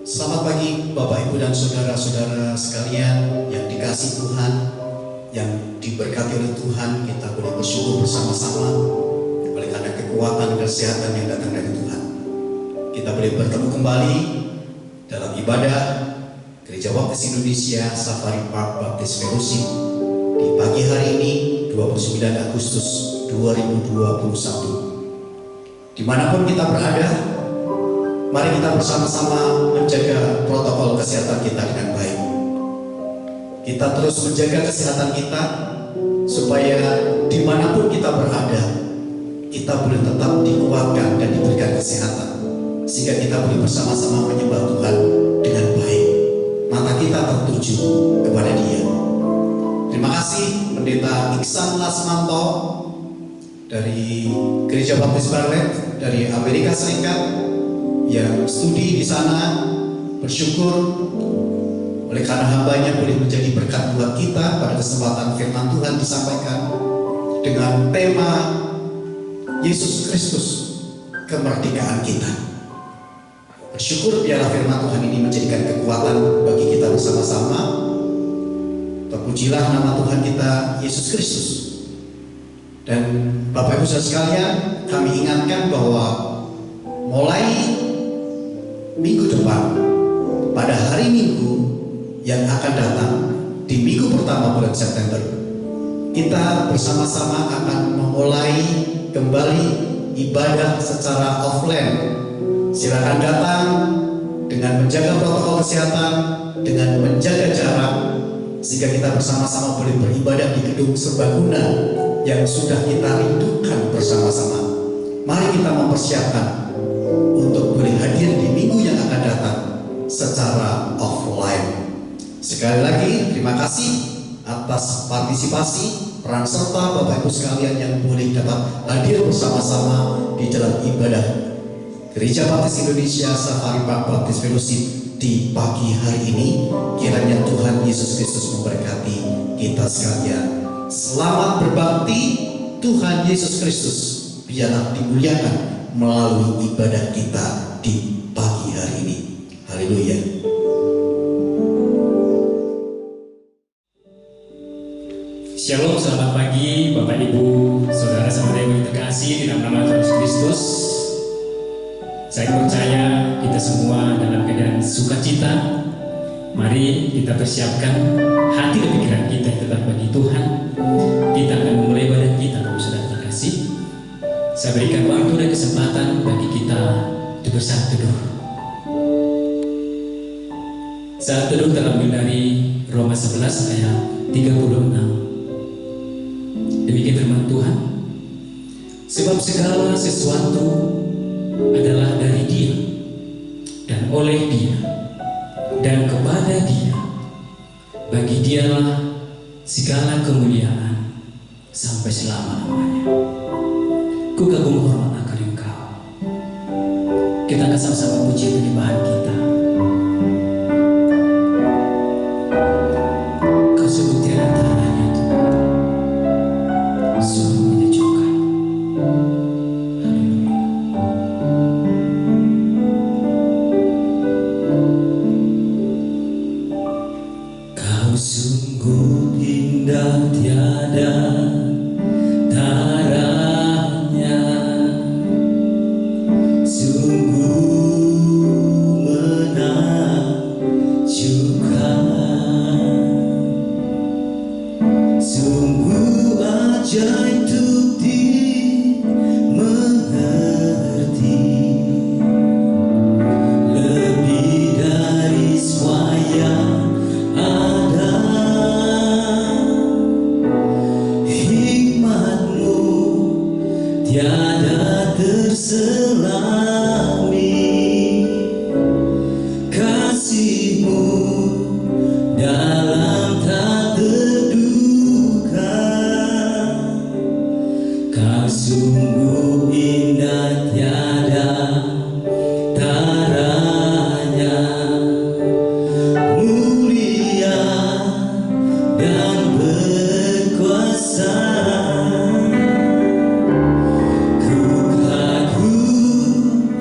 Selamat pagi Bapak Ibu dan Saudara-saudara sekalian yang dikasihi Tuhan, yang diberkati oleh Tuhan. Kita boleh bersyukur bersama-sama oleh karena kekuatan dan kesehatan yang datang dari Tuhan. Kita boleh bertemu kembali dalam ibadah Gereja Baptis Indonesia Safari Park Baptis Fellowship di pagi hari ini 29 Agustus 2021. Dimanapun kita berada, mari kita bersama-sama menjaga protokol kesehatan kita dengan baik. Kita terus menjaga kesehatan kita supaya dimanapun kita berada, kita boleh tetap dikuatkan dan diberikan kesehatan, sehingga kita boleh bersama-sama menyembah Tuhan dengan baik. Mata kita tertuju kepada Dia. Terima kasih Pendeta Iksan Lasmanto dari Gereja Baptis Barlet dari Amerika Serikat yang studi di sana. Bersyukur oleh karena hambanya boleh menjadi berkat buat kita pada kesempatan firman Tuhan disampaikan dengan tema Yesus Kristus, kemerdekaan kita. Bersyukur biarlah firman Tuhan ini menjadikan kekuatan bagi kita bersama-sama. Terpujilah nama Tuhan kita Yesus Kristus. Dan Bapak Ibu Saudara sekalian, kami ingatkan bahwa mulai minggu depan, pada hari Minggu yang akan datang, di minggu pertama bulan September, kita bersama-sama akan memulai kembali ibadah secara offline. Silakan datang dengan menjaga protokol kesehatan, dengan menjaga jarak, sehingga kita bersama-sama boleh beribadah di gedung serbaguna yang sudah kita rindukan bersama-sama. Mari kita mempersiapkan untuk boleh hadir di minggu yang akan datang secara offline. Sekali lagi terima kasih atas partisipasi peran serta Bapak Ibu sekalian yang boleh dapat hadir bersama-sama di dalam ibadah Gereja Baptis Indonesia Safari Park Baptis Fellowship di pagi hari ini. Kiranya Tuhan Yesus Kristus memberkati kita sekalian. Selamat berbakti. Tuhan Yesus Kristus biarlah dimuliakan melalui ibadah kita di pagi hari ini. Haleluya. Shalom, selamat pagi Bapak Ibu, Saudara-saudara yang terkasih di dalam nama Tuhan Yesus Kristus. Saya percaya kita semua dalam keadaan sukacita. Mari kita persiapkan hati dan pikiran kita yang tetap bagi Tuhan. Kita akan memulai ibadah kita, Bapak Saudara terkasih. Saya berikan waktu dan kesempatan bagi kita untuk bersatu teduh. Saat teduh terambil dari Roma 11 ayat 36. Demikian firman Tuhan. Sebab segala sesuatu adalah dari Dia dan oleh Dia dan kepada Dia. Bagi Dialah segala kemuliaan sampai selama-lamanya. Ku kagum hormat akan Engkau. Kita akan sama-sama puji penyembahan kita. Kau sungguh tiada tandanya Tuhan. Sungguh menyejukkan. Haleluya. Kau sungguh indah tiada taranya, sungguh menakjubkan, sungguh ajaib untuk dimengerti, lebih dari semua yang ada. Hikmatmu tiada terselami, kasihmu dalam tak terduga. Kau sungguh indah tiada taranya, mulia dan berkuasa. Ku kagum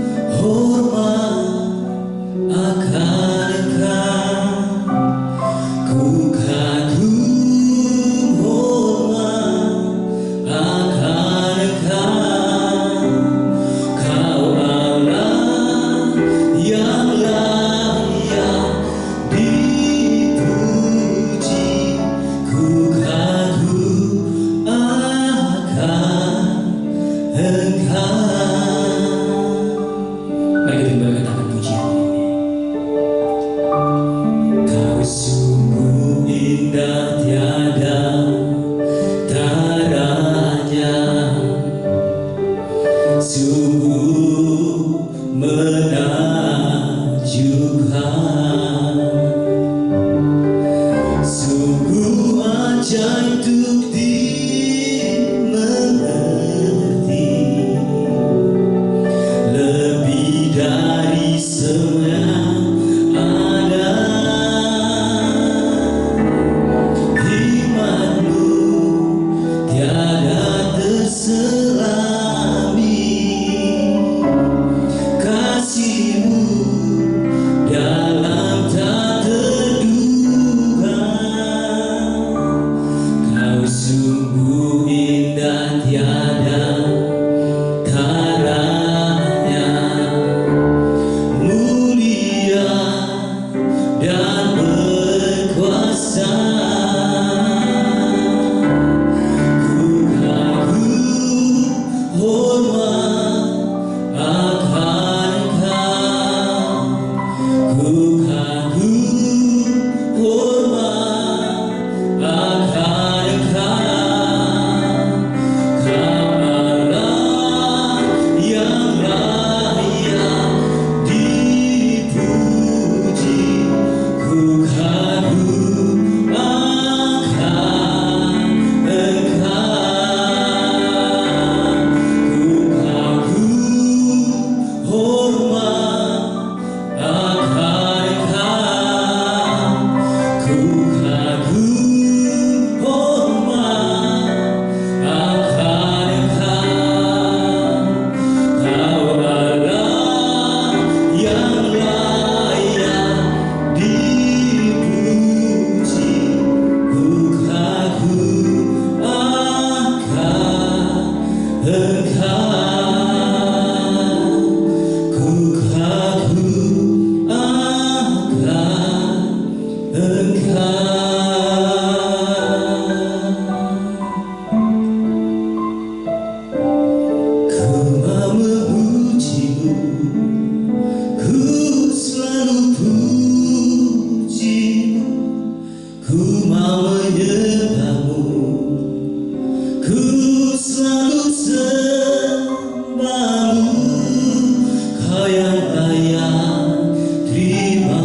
hayang-hayang terima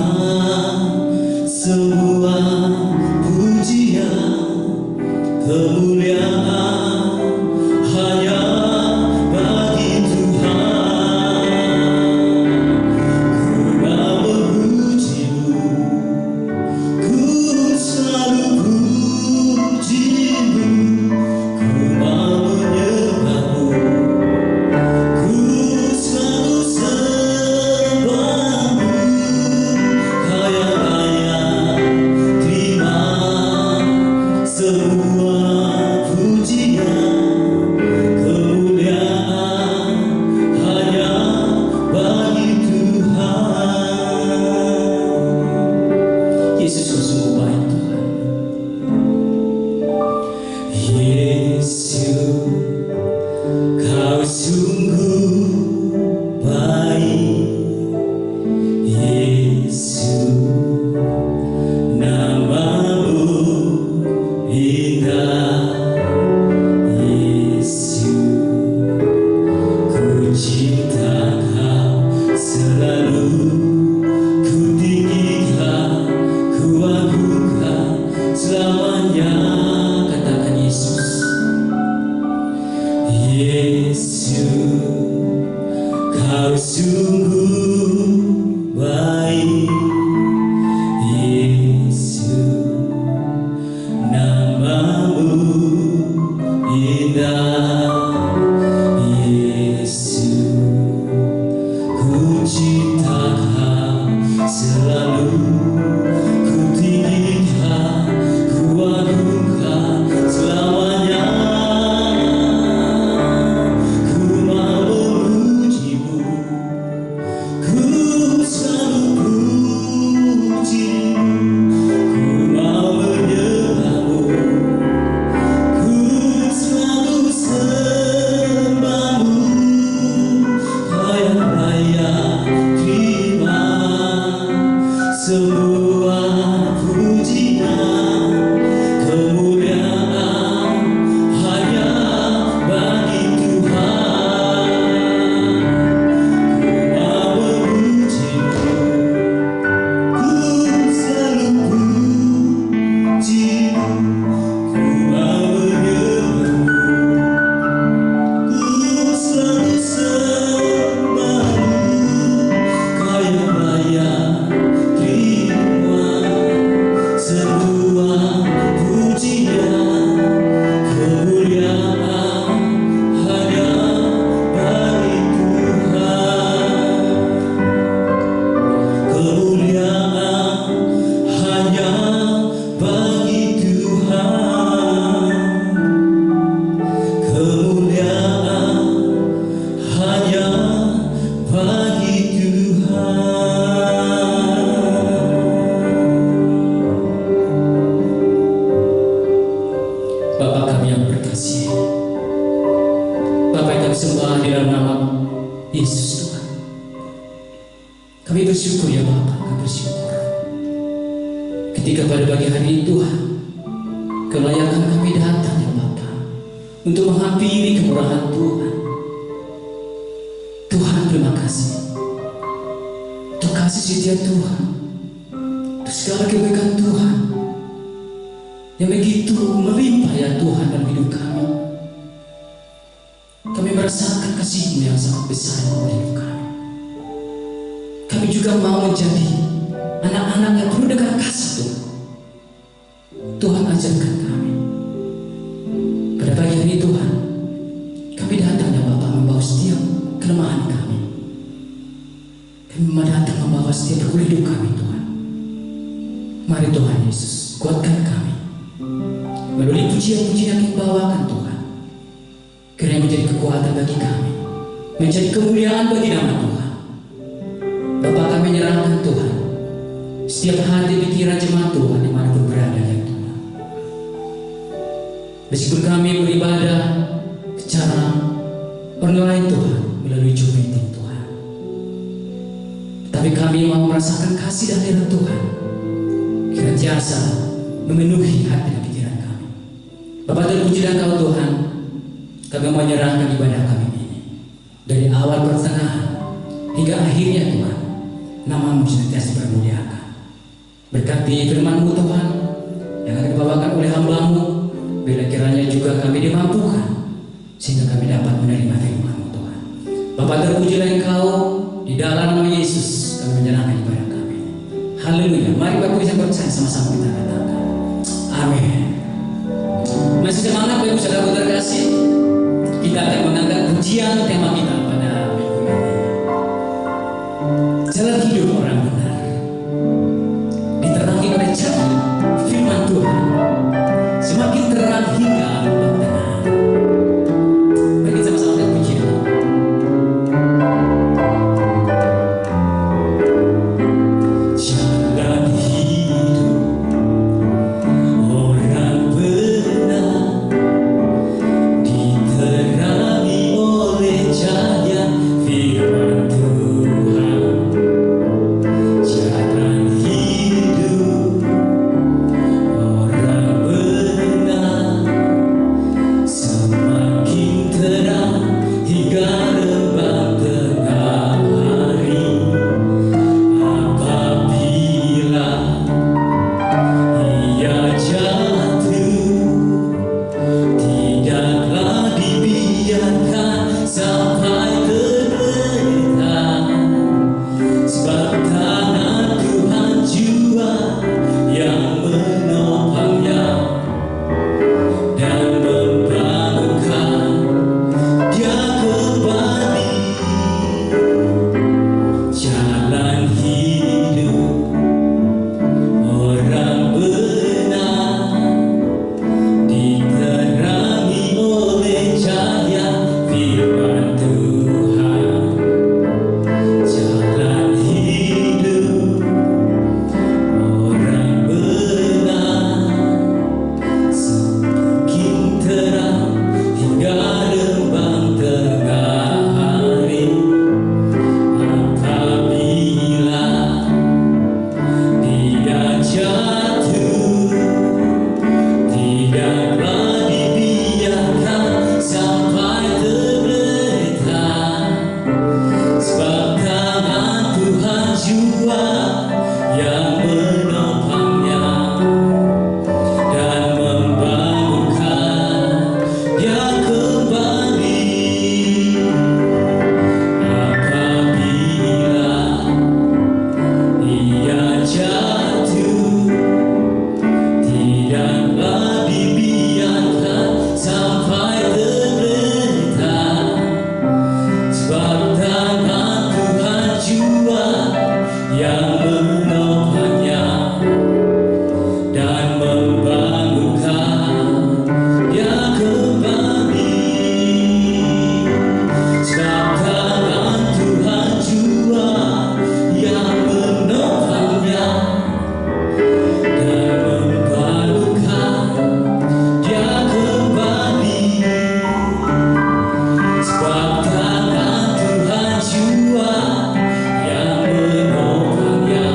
semua pujian, kemuliaan hanya bagi Tuhan. Ku mau memuji-Mu, ku selalu puji-Mu, ku mau menyembah-Mu, ku selalu sembah-Mu. Hayang-hayang terima semua pujian, kemuliaan hanya bagi Tuhan. Yesus sungguh baik Tuhan. Yesus, Kau sungguh baik. Yesus, nama-Mu indah. Yesus, ku cinta Kau selalu, ku tinggikan, ku agungkan selamanya. Katakan Yesus. Yesus, Kau sungguh baik. Yesus, nama-Mu indah. Yesus, ku cinta Kau selalu, ku tinggikan, ku agungkan selamanya. Ku mau memuji-Mu, ku selalu puji-Mu, ku mau menyembah-Mu, ku selalu sembah-Mu. Hayang-hayang terima semua pujian, kemuliaan hanya bagi Tuhan. Ku mau memuji-Mu, ku selalu puji-Mu, ku mau menyembah-Mu, ku selalu sembah-Mu. Hayang-hayang terima semua pujian, kemuliaan hanya bagi Tuhan. Kemuliaan hanya bagi Tuhan. Kemuliaan hanya bagi Tuhan. Bapa kami yang berkasih, Bapa yang kami sembah di dalam nama Yesus Tuhan. Kami bersyukur ya Bapa, kami bersyukur ketika pada pagi hari ini Tuhan, kelayakan kami datang ya Bapa untuk menghampiri kemurahan Tuhan. Tuhan terima kasih untuk kasih setia Tuhan, untuk segala kebaikan Tuhan yang begitu melimpah ya Tuhan dalam hidup kami. Kami merasakan kasih-Mu yang sangat besar dalam hidup kami. Kami juga mau menjadi anak-anak yang penuh dengan kasih Tuhan. Tuhan ajarkan kami. Pada pagi hari Tuhan, kami datang ya Bapa membawa setiap kelemahan kami. Kami datang membawa setiap hidup kami Tuhan. Mari Tuhan Yesus, kuatkan kami melalui pujian-pujian yang dibawakan Tuhan, kiranya menjadi kekuatan bagi kami, menjadi kemuliaan bagi nama Tuhan. Bapa kami menyerahkan Tuhan setiap hati pikiran jemaat Tuhan dimanapun berada ya Tuhan. Meskipun kami beribadah secara online Tuhan melalui Zoom meeting Tuhan, tapi kami mau merasakan kasih dan hadirat Tuhan kiranya jasa memenuhi hati dan pikiran kami. Bapa terpuji dan Kau Tuhan, kami menyerahkan ibadah kami ini dari awal pertengahan hingga akhirnya Tuhan, nama-Mu senantiasa dipermuliakan. Berkati firman-Mu Tuhan yang akan dibawakan oleh hamba-Mu, bila kiranya juga kami dimampukan sehingga kami dapat menerima firman-Mu Tuhan. Bapa, terpujilah Engkau, di dalam nama Yesus kami menyerahkan ibadah kami. Haleluya. Mari Bapak bisa percaya sama-sama kita katakan amin. Masih semangat Bapak Ibu Saudara terkasih, kita akan mengangkat pujian tema kita pada minggu ini. Jalan hidup orang benar diterangi oleh cahaya firman Tuhan, semakin terang hingga lubang tengah. Mari kita sama-sama angkat pujian. Jalan hidup orang benar diterangi oleh cahaya firman Tuhan. Jalan hidup orang benar semakin terang hingga lembah tengah hari. Apabila ia jatuh, tidaklah dibiarkan sampai tergeletak, sebab tangan Tuhan jua yang menopangnya dan membangunkan dia kembali. Jalan hidup orang benar diterangi oleh cahaya firman Tuhan. Jalan hidup orang benar semakin terang hingga lembang tengah hari. Apabila dia jatuh, tidaklah dibiarkan sampai tergeletak, sebab tangan Tuhan jua yang menopangnya dan membangunkan dia kembali. Apabila ia jatuh, tidaklah dibiarkan sampai tergeletak, sebab tangan Tuhan jua yang menopangnya dan membangunkan dia kembali. Sebab tangan Tuhan jua yang menopangnya dan membangunkan dia kembali. Sebab tangan Tuhan jua yang menopangnya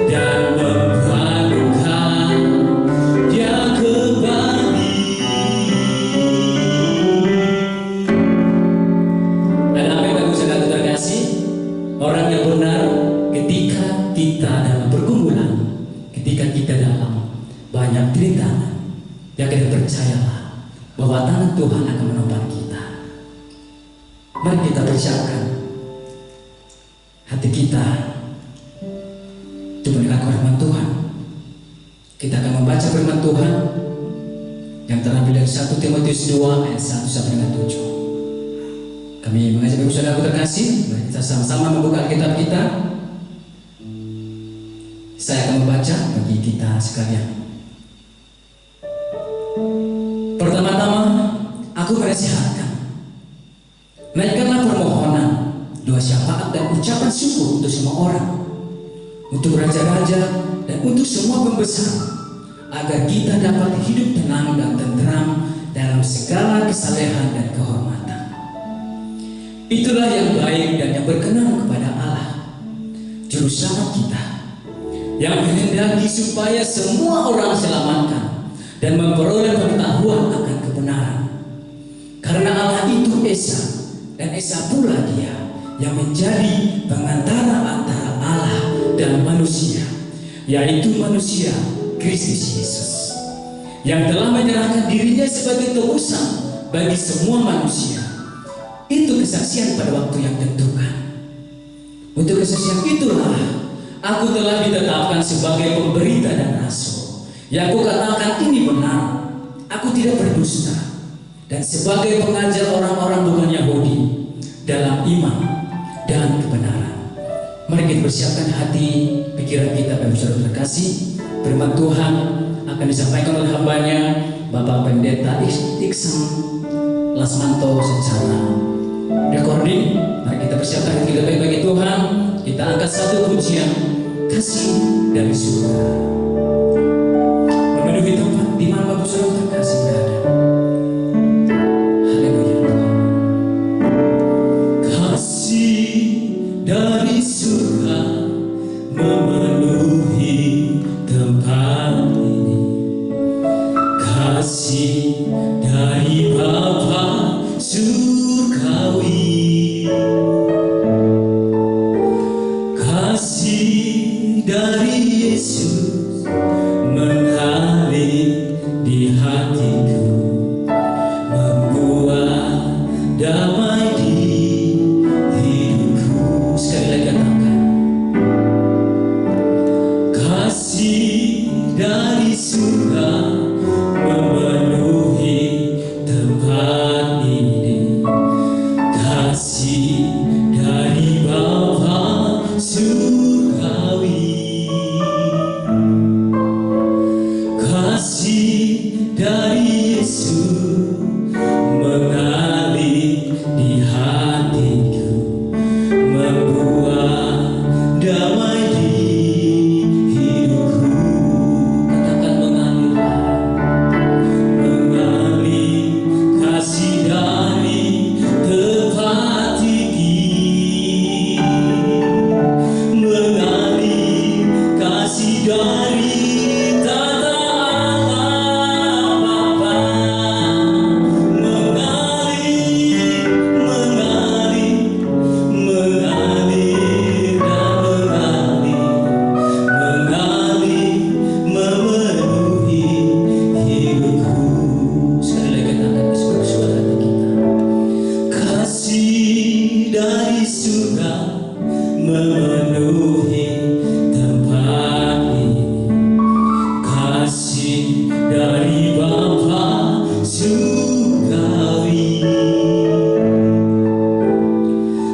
dan membangunkan dia kembali. Dan apa yang bagus saudara terkasih, orang yang benar ketika kita dalam pergumulan, ketika kita dalam banyak rintangan, yakin percayalah bahwa tangan Tuhan akan menopang kita. Mari kita persiapkan hati kita untuk mendengar firman Tuhan. Kita akan membaca firman Tuhan yang terambil dari 1 Timotius 2 ayat 1 sampai dengan 7. Kami mengajak ibu saudara terkasih, mari kita sama-sama membuka Alkitab kita. Saya akan membaca bagi kita sekalian. Pertama-tama, aku menasihatkan, naikkanlah permohonan, doa syafaat dan ucapan syukur untuk semua orang, untuk raja-raja dan untuk semua pembesar, agar kita dapat hidup tenang dan tentram dalam segala kesalehan dan kehormatan. Itulah yang baik dan yang berkenan kepada Allah, Juru Selamat kita, yang menghendaki supaya semua orang diselamatkan dan memperoleh pengetahuan akan kebenaran. Karena Allah itu Esa, dan Esa pula Dia yang menjadi pengantara antara Allah dan manusia, yaitu manusia Kristus Yesus, yang telah menyerahkan dirinya sebagai tebusan bagi semua manusia. Itu kesaksian pada waktu yang tentukan. Untuk kesaksian itulah aku telah ditetapkan sebagai pemberita dan rasul. Yang aku katakan ini benar, aku tidak berdusta, dan sebagai pengajar orang-orang bukan Yahudi dalam iman dan kebenaran. Mari kita persiapkan hati, pikiran kita, Bapak Saudara terkasih. Firman Tuhan akan disampaikan oleh hambanya Bapak Pendeta Iksan Lasmanto secara recording. Mari kita persiapkan hati kita baik bagi Tuhan. Kita angkat satu pujian, Kasih dari Surga, memenuhi tempat di mana Bapak Saudara terkasih berada. Haleluya Tuhan. Kasih dari surga memenuhi tempat ini, kasih dari Bapa surgawi, kasih dari Yesus mengalir di hatiku, membuat damai di hidupku. Sekali lagi katakan, kasih dari surga memenuhi tempat ini, kasih dari Bapa surgawi, kasih dari Yesus mengalir di hatiku, membuat damai di hidupku. Katakan mengalir kasih dari tempat tinggi, mengalir kasih dari tata Allah Bapa, mengalir dan memenuhi hidupku. Sekali lagi katakan bersuara hati kita, kasih dari surga memenuhi tempat ini, kasih dari Bapa surgawi,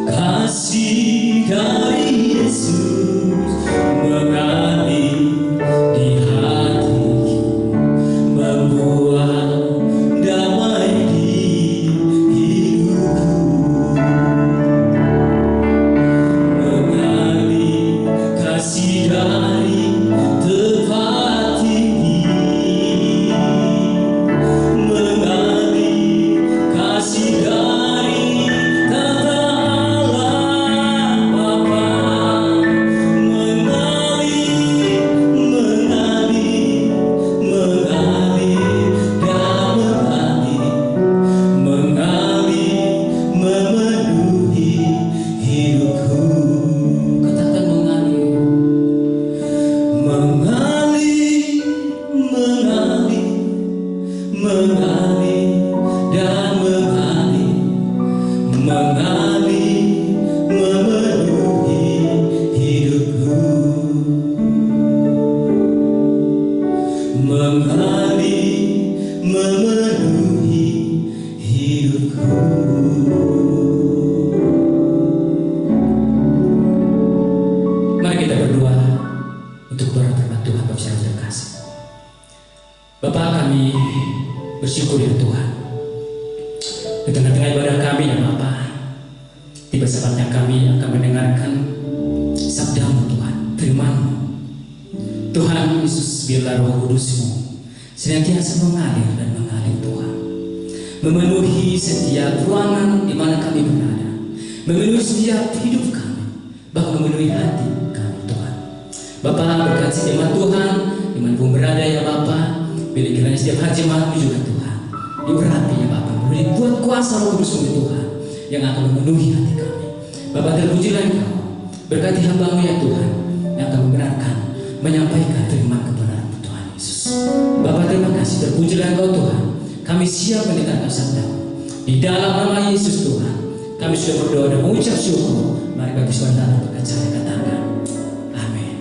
kasih dari Yesus mengalir di hatiku, membuat damai di hidupku, mengalir kasih dari tempat tinggi, mengalir kasih dari tata Allah Bapa, mengalir dan mengalir memenuhi hidupku. Katakan mengalir dan mengalir memenuhi hidupku, mengalir memenuhi hidupku. Mari kita berdoa untuk para firman Tuhan. Bapak Saudara terkasih, Bapak, kami bersyukur ya Tuhan, di tengah-tengah ibadah kami ya Bapak, tiba saatnya kami akan mendengarkan sabda-Mu Tuhan, firman-Mu. Tuhan Yesus, biarlah Roh Kudus-Mu senantiasa mengalir dan mengalir Tuhan, memenuhi setiap ruangan di mana kami berada, memenuhi setiap hidup kami, bahkan memenuhi hati kami Tuhan. Bapak, berkati jemaat Tuhan dimanapun berada ya Bapak, bila kiranya setiap hati jemaat-Mu juga Tuhan diurapi ya Bapak, memberi buat kuasa Roh Kudus-Mu Tuhan yang akan memenuhi hati kami, Bapa, terpujilah Engkau. Berkati hamba-Mu ya Tuhan, yang akan membenarkan, menyampaikan firman kebenaran Tuhan Yesus. Bapa, terima kasih. Terpujilah Engkau Tuhan. Kami siap mendengarkan sabda-Mu. Di dalam nama Yesus Tuhan, kami sudah berdoa dan mengucap syukur. Mari bagi saudara berkata katakan, amin.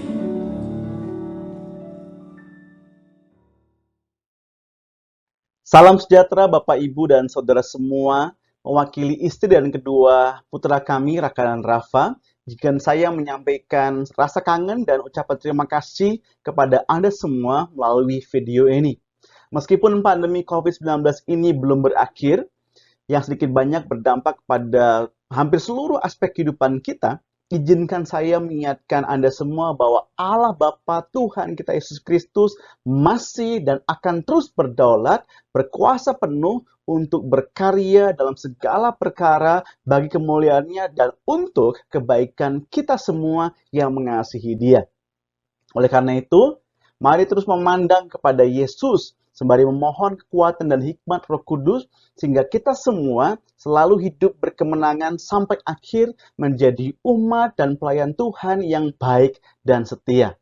Salam sejahtera Bapak, Ibu, dan Saudara semua. Mewakili istri dan kedua putra kami, Raka dan Rafa, jika saya menyampaikan rasa kangen dan ucapan terima kasih kepada Anda semua melalui video ini. Meskipun pandemi COVID-19 ini belum berakhir, yang sedikit banyak berdampak pada hampir seluruh aspek kehidupan kita, izinkan saya mengingatkan Anda semua bahwa Allah Bapa Tuhan kita Yesus Kristus masih dan akan terus berdaulat, berkuasa penuh untuk berkarya dalam segala perkara bagi kemuliaannya dan untuk kebaikan kita semua yang mengasihi Dia. Oleh karena itu, mari terus memandang kepada Yesus sembari memohon kekuatan dan hikmat Roh Kudus sehingga kita semua selalu hidup berkemenangan sampai akhir menjadi umat dan pelayan Tuhan yang baik dan setia.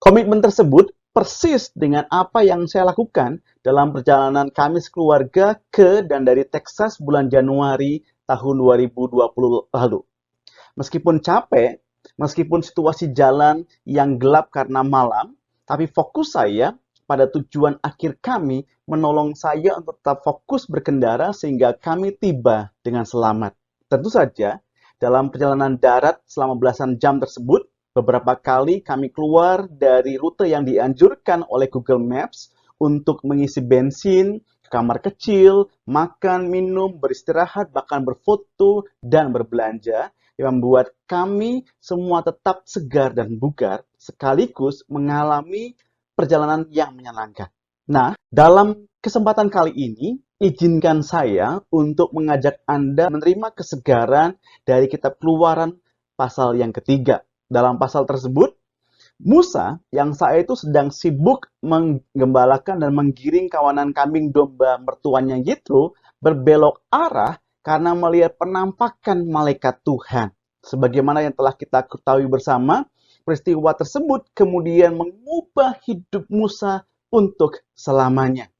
Komitmen tersebut persis dengan apa yang saya lakukan dalam perjalanan kami sekeluarga ke dan dari Texas bulan Januari tahun 2020 lalu. Meskipun capek, meskipun situasi jalan yang gelap karena malam, tapi fokus saya pada tujuan akhir kami menolong saya untuk tetap fokus berkendara sehingga kami tiba dengan selamat. Tentu saja, dalam perjalanan darat selama belasan jam tersebut, beberapa kali kami keluar dari rute yang dianjurkan oleh Google Maps untuk mengisi bensin, ke kamar kecil, makan, minum, beristirahat, bahkan berfoto, dan berbelanja, yang membuat kami semua tetap segar dan bugar, sekaligus mengalami perjalanan yang menyenangkan. Nah, dalam kesempatan kali ini, izinkan saya untuk mengajak Anda menerima kesegaran dari kitab Keluaran pasal yang ketiga. Dalam pasal tersebut, Musa yang saat itu sedang sibuk menggembalakan dan menggiring kawanan kambing domba mertuanya Yitro berbelok arah karena melihat penampakan malaikat Tuhan. Sebagaimana yang telah kita ketahui bersama, peristiwa tersebut kemudian mengubah hidup Musa untuk selamanya.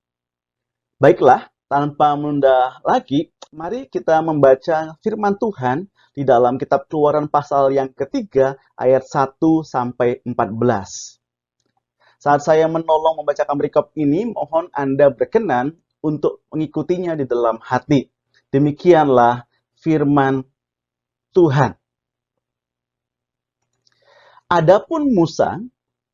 Baiklah, tanpa menunda lagi, mari kita membaca firman Tuhan di dalam kitab Keluaran pasal yang ketiga ayat 1 sampai 14. Saat saya menolong membacakan perikop ini, mohon Anda berkenan untuk mengikutinya di dalam hati. Demikianlah firman Tuhan. Adapun Musa,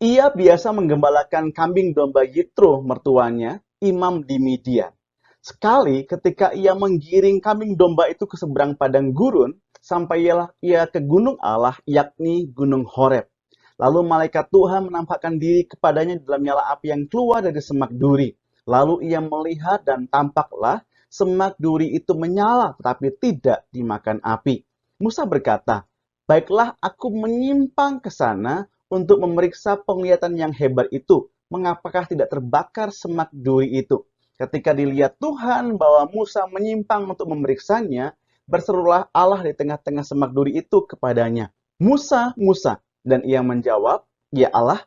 ia biasa menggembalakan kambing domba Yitro mertuanya, imam di Midian. Sekali ketika ia menggiring kambing domba itu ke seberang padang gurun, sampailah ia ke gunung Allah, yakni gunung Horeb. Lalu malaikat Tuhan menampakkan diri kepadanya dalam nyala api yang keluar dari semak duri. Lalu ia melihat dan tampaklah semak duri itu menyala tetapi tidak dimakan api. Musa berkata, "Baiklah, aku menyimpang ke sana untuk memeriksa penglihatan yang hebat itu. Mengapakah tidak terbakar semak duri itu?" Ketika dilihat Tuhan bahwa Musa menyimpang untuk memeriksanya, berserulah Allah di tengah-tengah semak duri itu kepadanya, "Musa, Musa." Dan ia menjawab, "Ya Allah."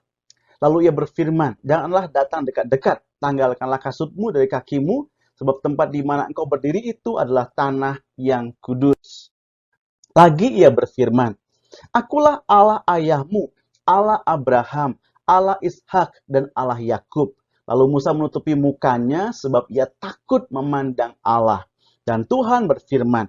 Lalu ia berfirman, "Janganlah datang dekat-dekat, tanggalkanlah kasutmu dari kakimu, sebab tempat di mana engkau berdiri itu adalah tanah yang kudus." Lagi ia berfirman, "Akulah Allah ayahmu, Allah Abraham, Allah Ishak, dan Allah Yakub." Lalu Musa menutupi mukanya sebab ia takut memandang Allah. Dan Tuhan berfirman,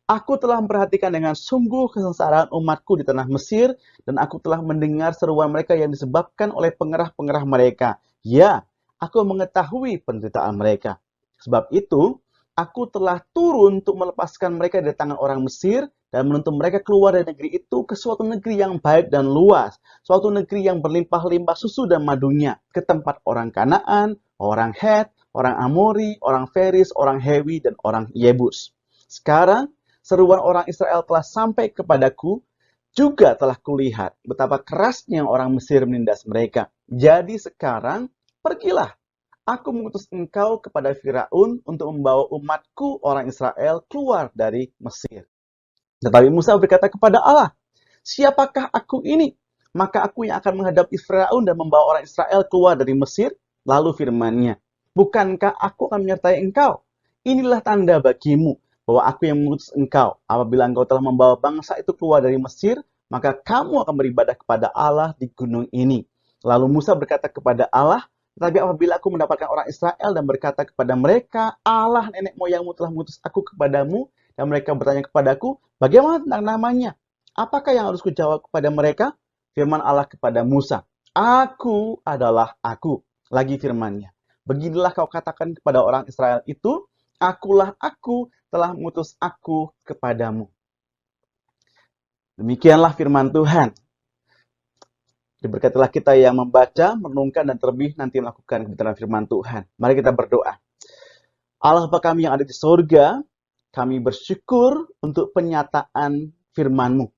"Aku telah memperhatikan dengan sungguh kesengsaraan umatku di tanah Mesir, dan aku telah mendengar seruan mereka yang disebabkan oleh pengerah-pengerah mereka. Ya, aku mengetahui penderitaan mereka. Sebab itu, aku telah turun untuk melepaskan mereka dari tangan orang Mesir dan menuntun mereka keluar dari negeri itu ke suatu negeri yang baik dan luas, suatu negeri yang berlimpah-limpah susu dan madunya, ke tempat orang Kanaan, orang Het, orang Amori, orang Feris, orang Hewi, dan orang Yebus. Sekarang, seruan orang Israel telah sampai kepadaku, juga telah kulihat betapa kerasnya orang Mesir menindas mereka. Jadi sekarang, pergilah. Aku mengutus engkau kepada Firaun untuk membawa umatku orang Israel keluar dari Mesir." Tetapi Musa berkata kepada Allah, "Siapakah aku ini? Maka aku yang akan menghadapi Firaun dan membawa orang Israel keluar dari Mesir." Lalu firman-Nya, "Bukankah aku akan menyertai engkau? Inilah tanda bagimu bahwa aku yang mengutus engkau. Apabila engkau telah membawa bangsa itu keluar dari Mesir, maka kamu akan beribadah kepada Allah di gunung ini." Lalu Musa berkata kepada Allah, "Tetapi apabila aku mendapatkan orang Israel dan berkata kepada mereka, Allah nenek moyangmu telah mengutus aku kepadamu, dan mereka bertanya kepadaku, bagaimana tentang namanya? Apakah yang harus kujawab kepada mereka?" Firman Allah kepada Musa, "Aku adalah aku." Lagi firman-Nya, "Beginilah kau katakan kepada orang Israel itu, akulah aku telah mengutus aku kepadamu." Demikianlah firman Tuhan. Diberkatilah kita yang membaca, merenungkan, dan terlebih nanti melakukan kebenaran firman Tuhan. Mari kita berdoa. Allah Bapa kami yang ada di sorga, kami bersyukur untuk penyataan firman-Mu.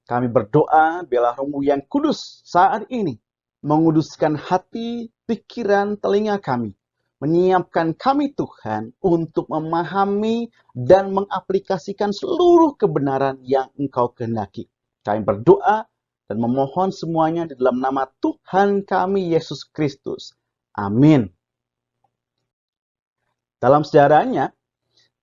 Kami berdoa, biarlah Roh-Mu yang kudus saat ini menguduskan hati, pikiran, telinga kami. Menyiapkan kami Tuhan untuk memahami dan mengaplikasikan seluruh kebenaran yang Engkau kehendaki. Kami berdoa dan memohon semuanya di dalam nama Tuhan kami Yesus Kristus. Amin. Dalam sejarahnya,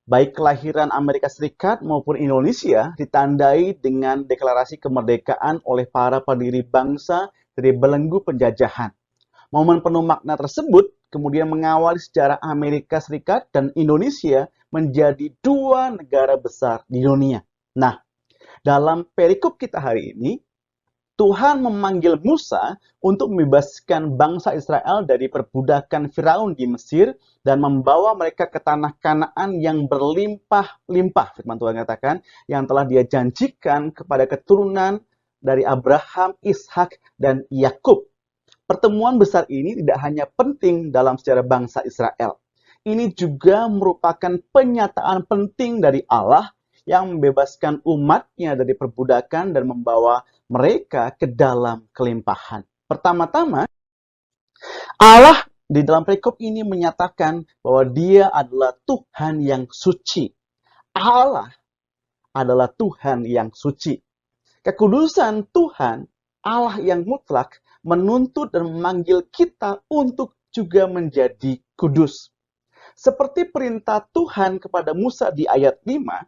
baik kelahiran Amerika Serikat maupun Indonesia ditandai dengan deklarasi kemerdekaan oleh para pendiri bangsa dari belenggu penjajahan. Momen penuh makna tersebut kemudian mengawali sejarah Amerika Serikat dan Indonesia menjadi dua negara besar di dunia. Nah, dalam perikop kita hari ini, Tuhan memanggil Musa untuk membebaskan bangsa Israel dari perbudakan Firaun di Mesir dan membawa mereka ke tanah Kanaan yang berlimpah-limpah. Firman Tuhan katakan, yang telah Dia janjikan kepada keturunan dari Abraham, Ishak, dan Yakub. Pertemuan besar ini tidak hanya penting dalam sejarah bangsa Israel. Ini juga merupakan penyataan penting dari Allah yang membebaskan umatnya dari perbudakan dan membawa mereka ke dalam kelimpahan. Pertama-tama, Allah di dalam perikop ini menyatakan bahwa Dia adalah Tuhan yang suci. Allah adalah Tuhan yang suci. Kekudusan Tuhan, Allah yang mutlak, menuntut dan memanggil kita untuk juga menjadi kudus. Seperti perintah Tuhan kepada Musa di ayat 5,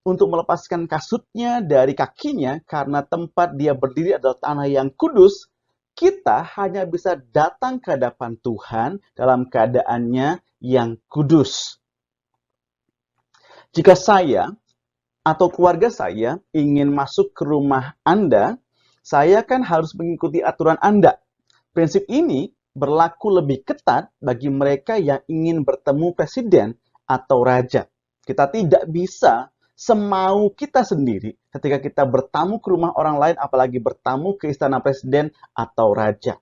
untuk melepaskan kasutnya dari kakinya karena tempat dia berdiri adalah tanah yang kudus, kita hanya bisa datang ke hadapan Tuhan dalam keadaannya yang kudus. Jika saya atau keluarga saya ingin masuk ke rumah Anda, saya kan harus mengikuti aturan Anda. Prinsip ini berlaku lebih ketat bagi mereka yang ingin bertemu presiden atau raja. Kita tidak bisa semau kita sendiri ketika kita bertamu ke rumah orang lain, apalagi bertamu ke istana presiden atau raja.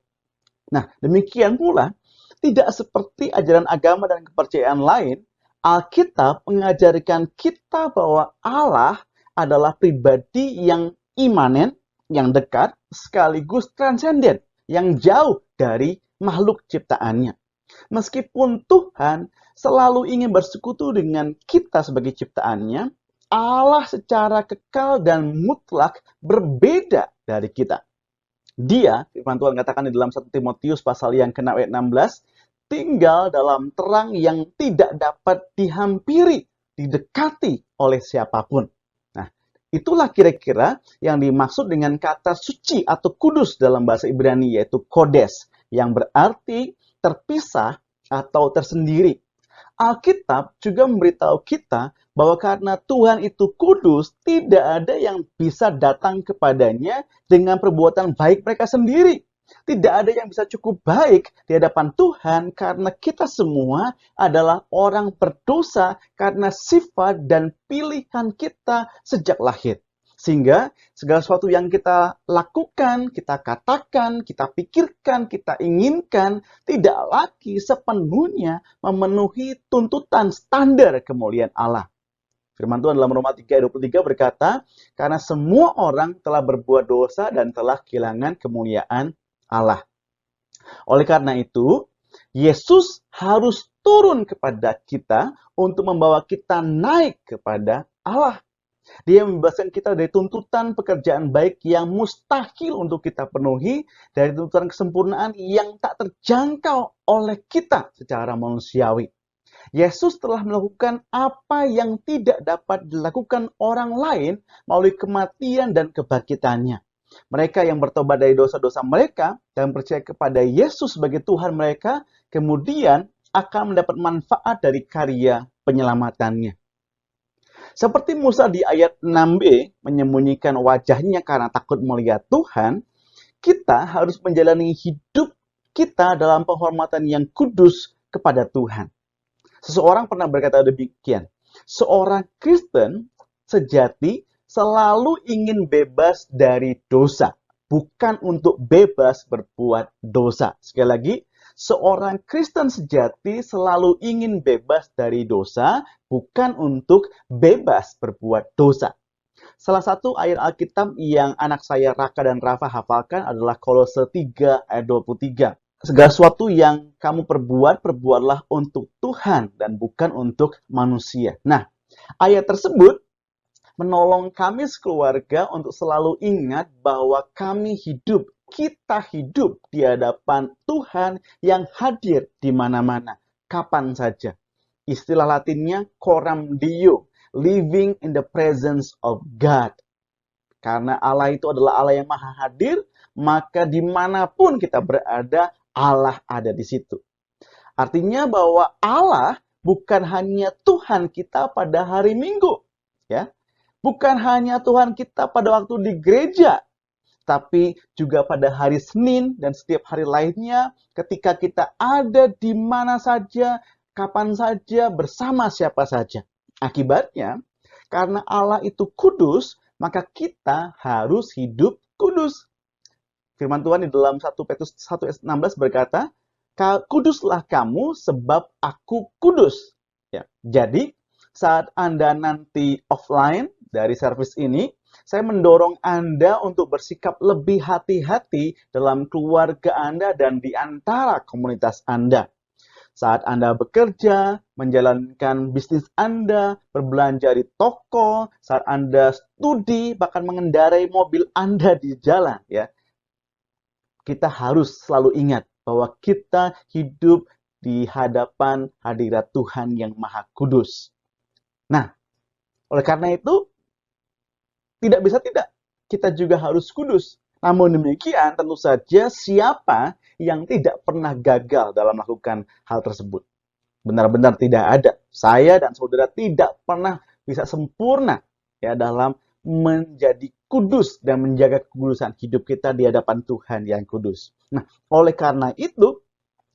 Nah, demikian pula, tidak seperti ajaran agama dan kepercayaan lain, Alkitab mengajarkan kita bahwa Allah adalah pribadi yang imanen, yang dekat, sekaligus transenden, yang jauh dari makhluk ciptaannya. Meskipun Tuhan selalu ingin bersekutu dengan kita sebagai ciptaannya, Allah secara kekal dan mutlak berbeda dari kita. Dia, firman Tuhan katakan di dalam 1 Timotius pasal yang ke-6 ayat 16, tinggal dalam terang yang tidak dapat dihampiri, didekati oleh siapapun. Nah, itulah kira-kira yang dimaksud dengan kata suci atau kudus dalam bahasa Ibrani, yaitu kodes, yang berarti terpisah atau tersendiri. Alkitab juga memberitahu kita bahwa karena Tuhan itu kudus, tidak ada yang bisa datang kepadanya dengan perbuatan baik mereka sendiri. Tidak ada yang bisa cukup baik di hadapan Tuhan karena kita semua adalah orang berdosa karena sifat dan pilihan kita sejak lahir. Sehingga segala sesuatu yang kita lakukan, kita katakan, kita pikirkan, kita inginkan, tidak lagi sepenuhnya memenuhi tuntutan standar kemuliaan Allah. Firman Tuhan dalam Roma 3:23 berkata, karena semua orang telah berbuat dosa dan telah kehilangan kemuliaan Allah. Oleh karena itu, Yesus harus turun kepada kita untuk membawa kita naik kepada Allah. Dia membebaskan kita dari tuntutan pekerjaan baik yang mustahil untuk kita penuhi, dari tuntutan kesempurnaan yang tak terjangkau oleh kita secara manusiawi. Yesus telah melakukan apa yang tidak dapat dilakukan orang lain melalui kematian dan kebangkitannya. Mereka yang bertobat dari dosa-dosa mereka dan percaya kepada Yesus sebagai Tuhan mereka, kemudian akan mendapat manfaat dari karya penyelamatannya. Seperti Musa di ayat 6b menyembunyikan wajahnya karena takut melihat Tuhan, kita harus menjalani hidup kita dalam penghormatan yang kudus kepada Tuhan. Seseorang pernah berkata demikian, seorang Kristen sejati selalu ingin bebas dari dosa, bukan untuk bebas berbuat dosa. Sekali lagi, seorang Kristen sejati selalu ingin bebas dari dosa, bukan untuk bebas berbuat dosa. Salah satu ayat Alkitab yang anak saya Raka dan Rafa hafalkan adalah Kolose 3 ayat 23. Segala sesuatu yang kamu perbuat, perbuatlah untuk Tuhan dan bukan untuk manusia. Nah, ayat tersebut menolong kami sekeluarga untuk selalu ingat bahwa kita hidup di hadapan Tuhan yang hadir di mana-mana, kapan saja. Istilah Latinnya coram Deo, living in the presence of God. Karena Allah itu adalah Allah yang maha hadir, maka dimanapun kita berada, Allah ada di situ. Artinya bahwa Allah bukan hanya Tuhan kita pada hari Minggu, ya, bukan hanya Tuhan kita pada waktu di gereja, tapi juga pada hari Senin dan setiap hari lainnya, ketika kita ada di mana saja, kapan saja, bersama siapa saja. Akibatnya, karena Allah itu kudus, maka kita harus hidup kudus. Firman Tuhan di dalam 1 Petrus 1 ayat 16 berkata, kuduslah kamu sebab aku kudus. Ya, jadi, saat Anda nanti offline dari servis ini, saya mendorong Anda untuk bersikap lebih hati-hati dalam keluarga Anda dan di antara komunitas Anda. Saat Anda bekerja, menjalankan bisnis Anda, berbelanja di toko, saat Anda studi, bahkan mengendarai mobil Anda di jalan, ya. Kita harus selalu ingat bahwa kita hidup di hadapan hadirat Tuhan yang Maha Kudus. Nah, oleh karena itu, tidak bisa tidak, kita juga harus kudus. Namun demikian, tentu saja siapa yang tidak pernah gagal dalam melakukan hal tersebut? Benar-benar tidak ada. Saya dan saudara tidak pernah bisa sempurna ya dalam menjadi kudus dan menjaga kekudusan hidup kita di hadapan Tuhan yang kudus. Nah, oleh karena itu,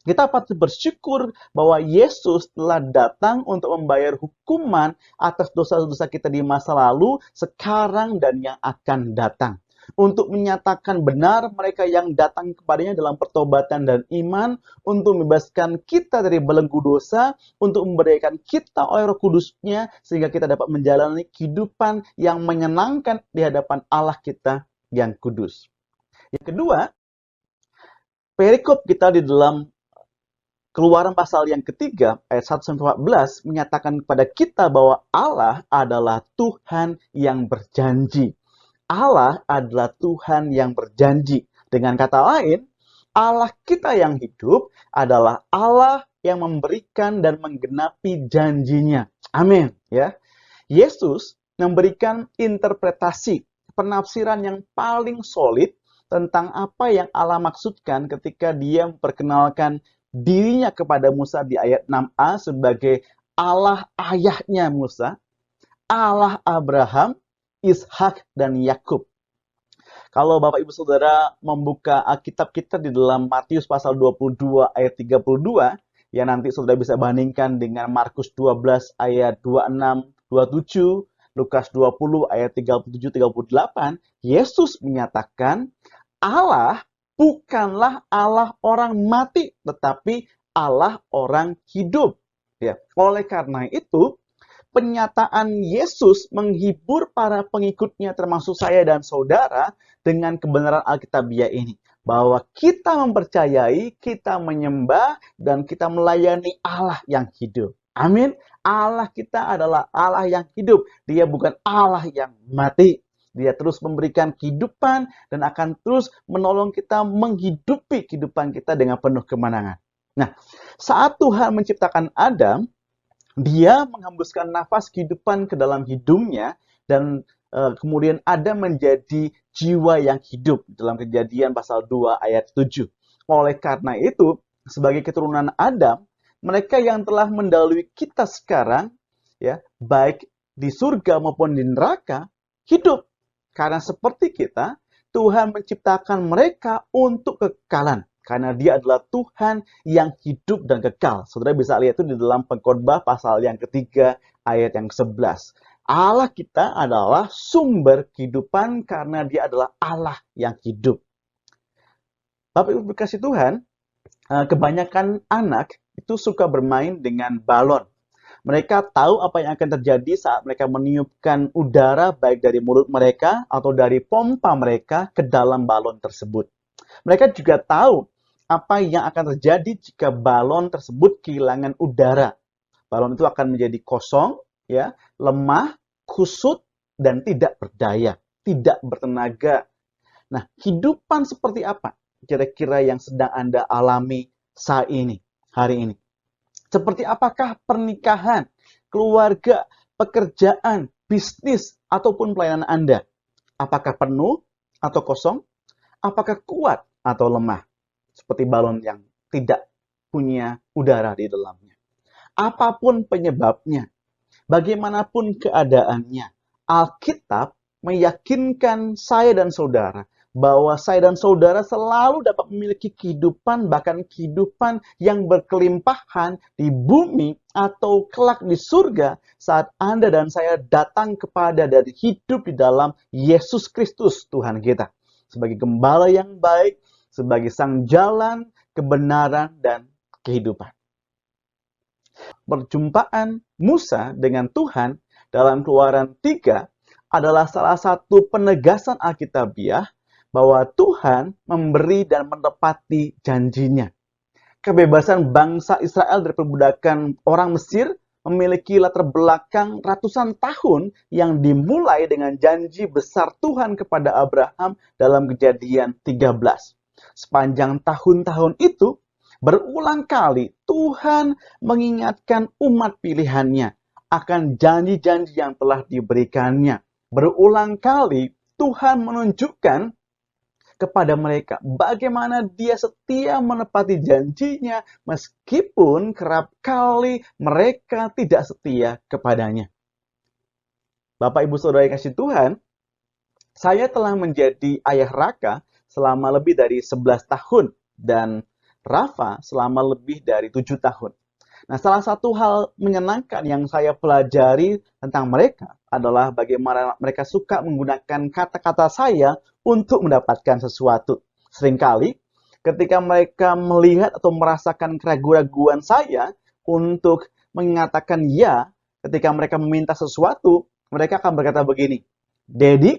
kita patut bersyukur bahwa Yesus telah datang untuk membayar hukuman atas dosa-dosa kita di masa lalu, sekarang, dan yang akan datang. Untuk menyatakan benar mereka yang datang kepadanya dalam pertobatan dan iman, untuk membebaskan kita dari belenggu dosa, untuk memberikan kita oleh Roh Kudus-Nya, sehingga kita dapat menjalani kehidupan yang menyenangkan di hadapan Allah kita yang kudus. Yang kedua, perikop kita di dalam Keluaran pasal yang ketiga, ayat 1-14, menyatakan kepada kita bahwa Allah adalah Tuhan yang berjanji. Allah adalah Tuhan yang berjanji. Dengan kata lain, Allah kita yang hidup adalah Allah yang memberikan dan menggenapi janjinya. Amin. Ya. Yesus memberikan interpretasi, penafsiran yang paling solid tentang apa yang Allah maksudkan ketika dia memperkenalkan dirinya kepada Musa di ayat 6a sebagai Allah ayahnya Musa, Allah Abraham, Ishak, dan Yakub. Kalau Bapak Ibu Saudara membuka Alkitab kita di dalam Matius pasal 22 ayat 32, ya nanti Saudara bisa bandingkan dengan Markus 12 ayat 26, 27, Lukas 20 ayat 37-38, Yesus menyatakan Allah bukanlah Allah orang mati, tetapi Allah orang hidup. Ya, oleh karena itu, penyataan Yesus menghibur para pengikutnya, termasuk saya dan saudara, dengan kebenaran Alkitabiah ini. Bahwa kita mempercayai, kita menyembah, dan kita melayani Allah yang hidup. Amin. Allah kita adalah Allah yang hidup. Dia bukan Allah yang mati. Dia terus memberikan kehidupan dan akan terus menolong kita menghidupi kehidupan kita dengan penuh kemenangan. Nah, saat Tuhan menciptakan Adam, dia menghembuskan nafas kehidupan ke dalam hidungnya dan kemudian Adam menjadi jiwa yang hidup dalam Kejadian pasal 2 ayat 7. Oleh karena itu, sebagai keturunan Adam, mereka yang telah mendahului kita sekarang, ya, baik di surga maupun di neraka, hidup. Karena seperti kita, Tuhan menciptakan mereka untuk kekekalan. Karena dia adalah Tuhan yang hidup dan kekal. Saudara bisa lihat itu di dalam Pengkhotbah pasal yang ketiga ayat yang ke-11. Allah kita adalah sumber kehidupan karena dia adalah Allah yang hidup. Bapak Ibu kasih Tuhan, kebanyakan anak itu suka bermain dengan balon. Mereka tahu apa yang akan terjadi saat mereka meniupkan udara baik dari mulut mereka atau dari pompa mereka ke dalam balon tersebut. Mereka juga tahu apa yang akan terjadi jika balon tersebut kehilangan udara. Balon itu akan menjadi kosong, ya, lemah, kusut, dan tidak berdaya, tidak bertenaga. Nah, kehidupan seperti apa kira-kira yang sedang Anda alami saat ini, hari ini? Seperti apakah pernikahan, keluarga, pekerjaan, bisnis, ataupun pelayanan Anda? Apakah penuh atau kosong? Apakah kuat atau lemah? Seperti balon yang tidak punya udara di dalamnya. Apapun penyebabnya, bagaimanapun keadaannya, Alkitab meyakinkan saya dan saudara bahwa saya dan saudara selalu dapat memiliki kehidupan, bahkan kehidupan yang berkelimpahan di bumi atau kelak di surga saat Anda dan saya datang kepada dan hidup di dalam Yesus Kristus Tuhan kita. Sebagai gembala yang baik, sebagai sang jalan, kebenaran, dan kehidupan. Perjumpaan Musa dengan Tuhan dalam Keluaran 3 adalah salah satu penegasan Alkitabiah bahwa Tuhan memberi dan menepati janjinya. Kebebasan bangsa Israel dari perbudakan orang Mesir memiliki latar belakang ratusan tahun yang dimulai dengan janji besar Tuhan kepada Abraham dalam Kejadian 13. Sepanjang tahun-tahun itu, berulang kali Tuhan mengingatkan umat pilihannya akan janji-janji yang telah diberikannya. Berulang kali Tuhan menunjukkan kepada mereka bagaimana dia setia menepati janjinya meskipun kerap kali mereka tidak setia kepadanya. Bapak Ibu Saudara yang kasih Tuhan, saya telah menjadi ayah Raka selama lebih dari 11 tahun dan Rafa selama lebih dari 7 tahun. Nah, salah satu hal menyenangkan yang saya pelajari tentang mereka adalah bagaimana mereka suka menggunakan kata-kata saya untuk mendapatkan sesuatu. Seringkali ketika mereka melihat atau merasakan keraguan-raguan saya untuk mengatakan ya, ketika mereka meminta sesuatu, mereka akan berkata begini, "Daddy,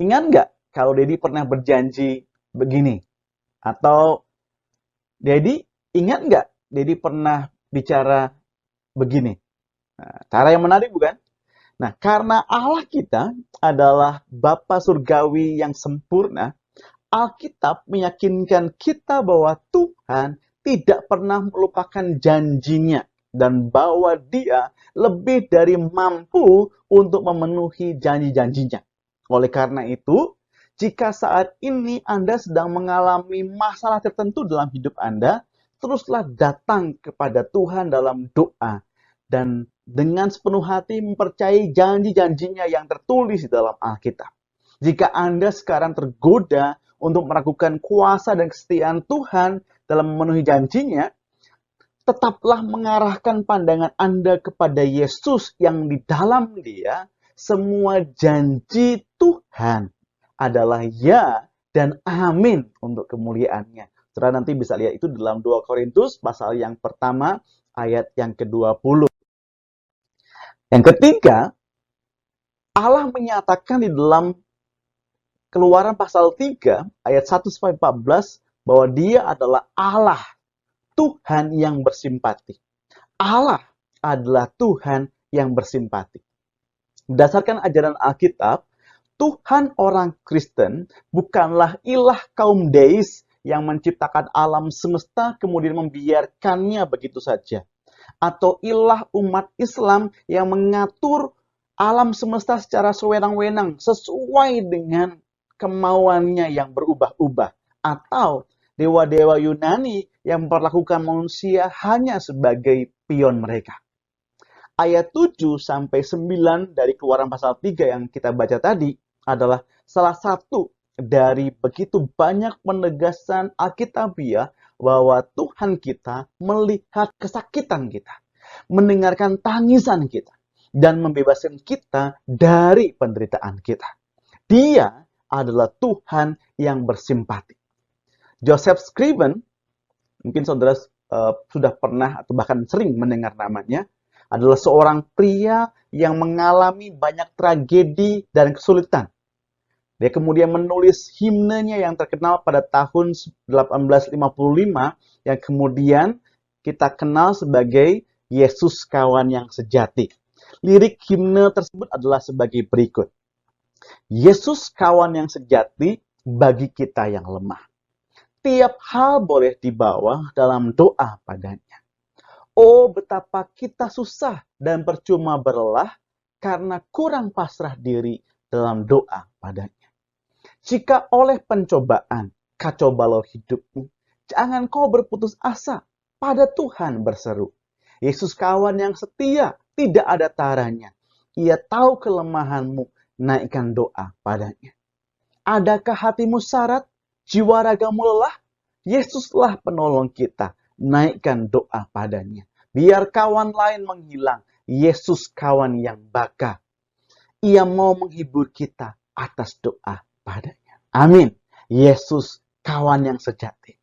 ingat nggak kalau Daddy pernah berjanji begini?" Atau, "Daddy, ingat nggak Daddy pernah bicara begini?" Nah, cara yang menarik bukan? Nah, karena Allah kita adalah Bapa Surgawi yang sempurna, Alkitab meyakinkan kita bahwa Tuhan tidak pernah melupakan janjinya dan bahwa Dia lebih dari mampu untuk memenuhi janji-janjinya. Oleh karena itu, jika saat ini Anda sedang mengalami masalah tertentu dalam hidup Anda, teruslah datang kepada Tuhan dalam doa dan dengan sepenuh hati mempercayai janji-janjinya yang tertulis di dalam Alkitab. Jika Anda sekarang tergoda untuk meragukan kuasa dan kesetiaan Tuhan dalam memenuhi janjinya, tetaplah mengarahkan pandangan Anda kepada Yesus yang di dalam Dia semua janji Tuhan adalah ya dan amin untuk kemuliaannya. Saudara nanti bisa lihat itu dalam 2 Korintus pasal yang pertama ayat yang ke-20. Yang ketiga, Allah menyatakan di dalam Keluaran pasal 3 ayat 1-14 bahwa Dia adalah Allah, Tuhan yang bersimpati. Allah adalah Tuhan yang bersimpati. Berdasarkan ajaran Alkitab, Tuhan orang Kristen bukanlah ilah kaum deis yang menciptakan alam semesta kemudian membiarkannya begitu saja. Atau ilah umat Islam yang mengatur alam semesta secara sewenang-wenang sesuai dengan kemauannya yang berubah-ubah. Atau dewa-dewa Yunani yang memperlakukan manusia hanya sebagai pion mereka. Ayat 7 sampai 9 dari Keluaran pasal 3 yang kita baca tadi adalah salah satu dari begitu banyak penegasan Alkitabiah bahwa Tuhan kita melihat kesakitan kita, mendengarkan tangisan kita, dan membebaskan kita dari penderitaan kita. Dia adalah Tuhan yang bersimpati. Joseph Scriven, mungkin saudara sudah pernah atau bahkan sering mendengar namanya, adalah seorang pria yang mengalami banyak tragedi dan kesulitan. Dia kemudian menulis himnenya yang terkenal pada tahun 1855 yang kemudian kita kenal sebagai Yesus Kawan yang Sejati. Lirik himne tersebut adalah sebagai berikut. Yesus kawan yang sejati bagi kita yang lemah. Tiap hal boleh dibawa dalam doa padanya. Oh, betapa kita susah dan percuma berlelah karena kurang pasrah diri dalam doa padanya. Jika oleh pencobaan kacau balau hidupmu, jangan kau berputus asa, pada Tuhan berseru. Yesus kawan yang setia, tidak ada taranya. Ia tahu kelemahanmu, naikkan doa padanya. Adakah hatimu syarat, jiwa ragamu lelah? Yesuslah penolong kita. Naikkan doa padanya. Biar kawan lain menghilang, Yesus kawan yang baka. Ia mau menghibur kita atas doa padanya. Amin. Yesus kawan yang sejati.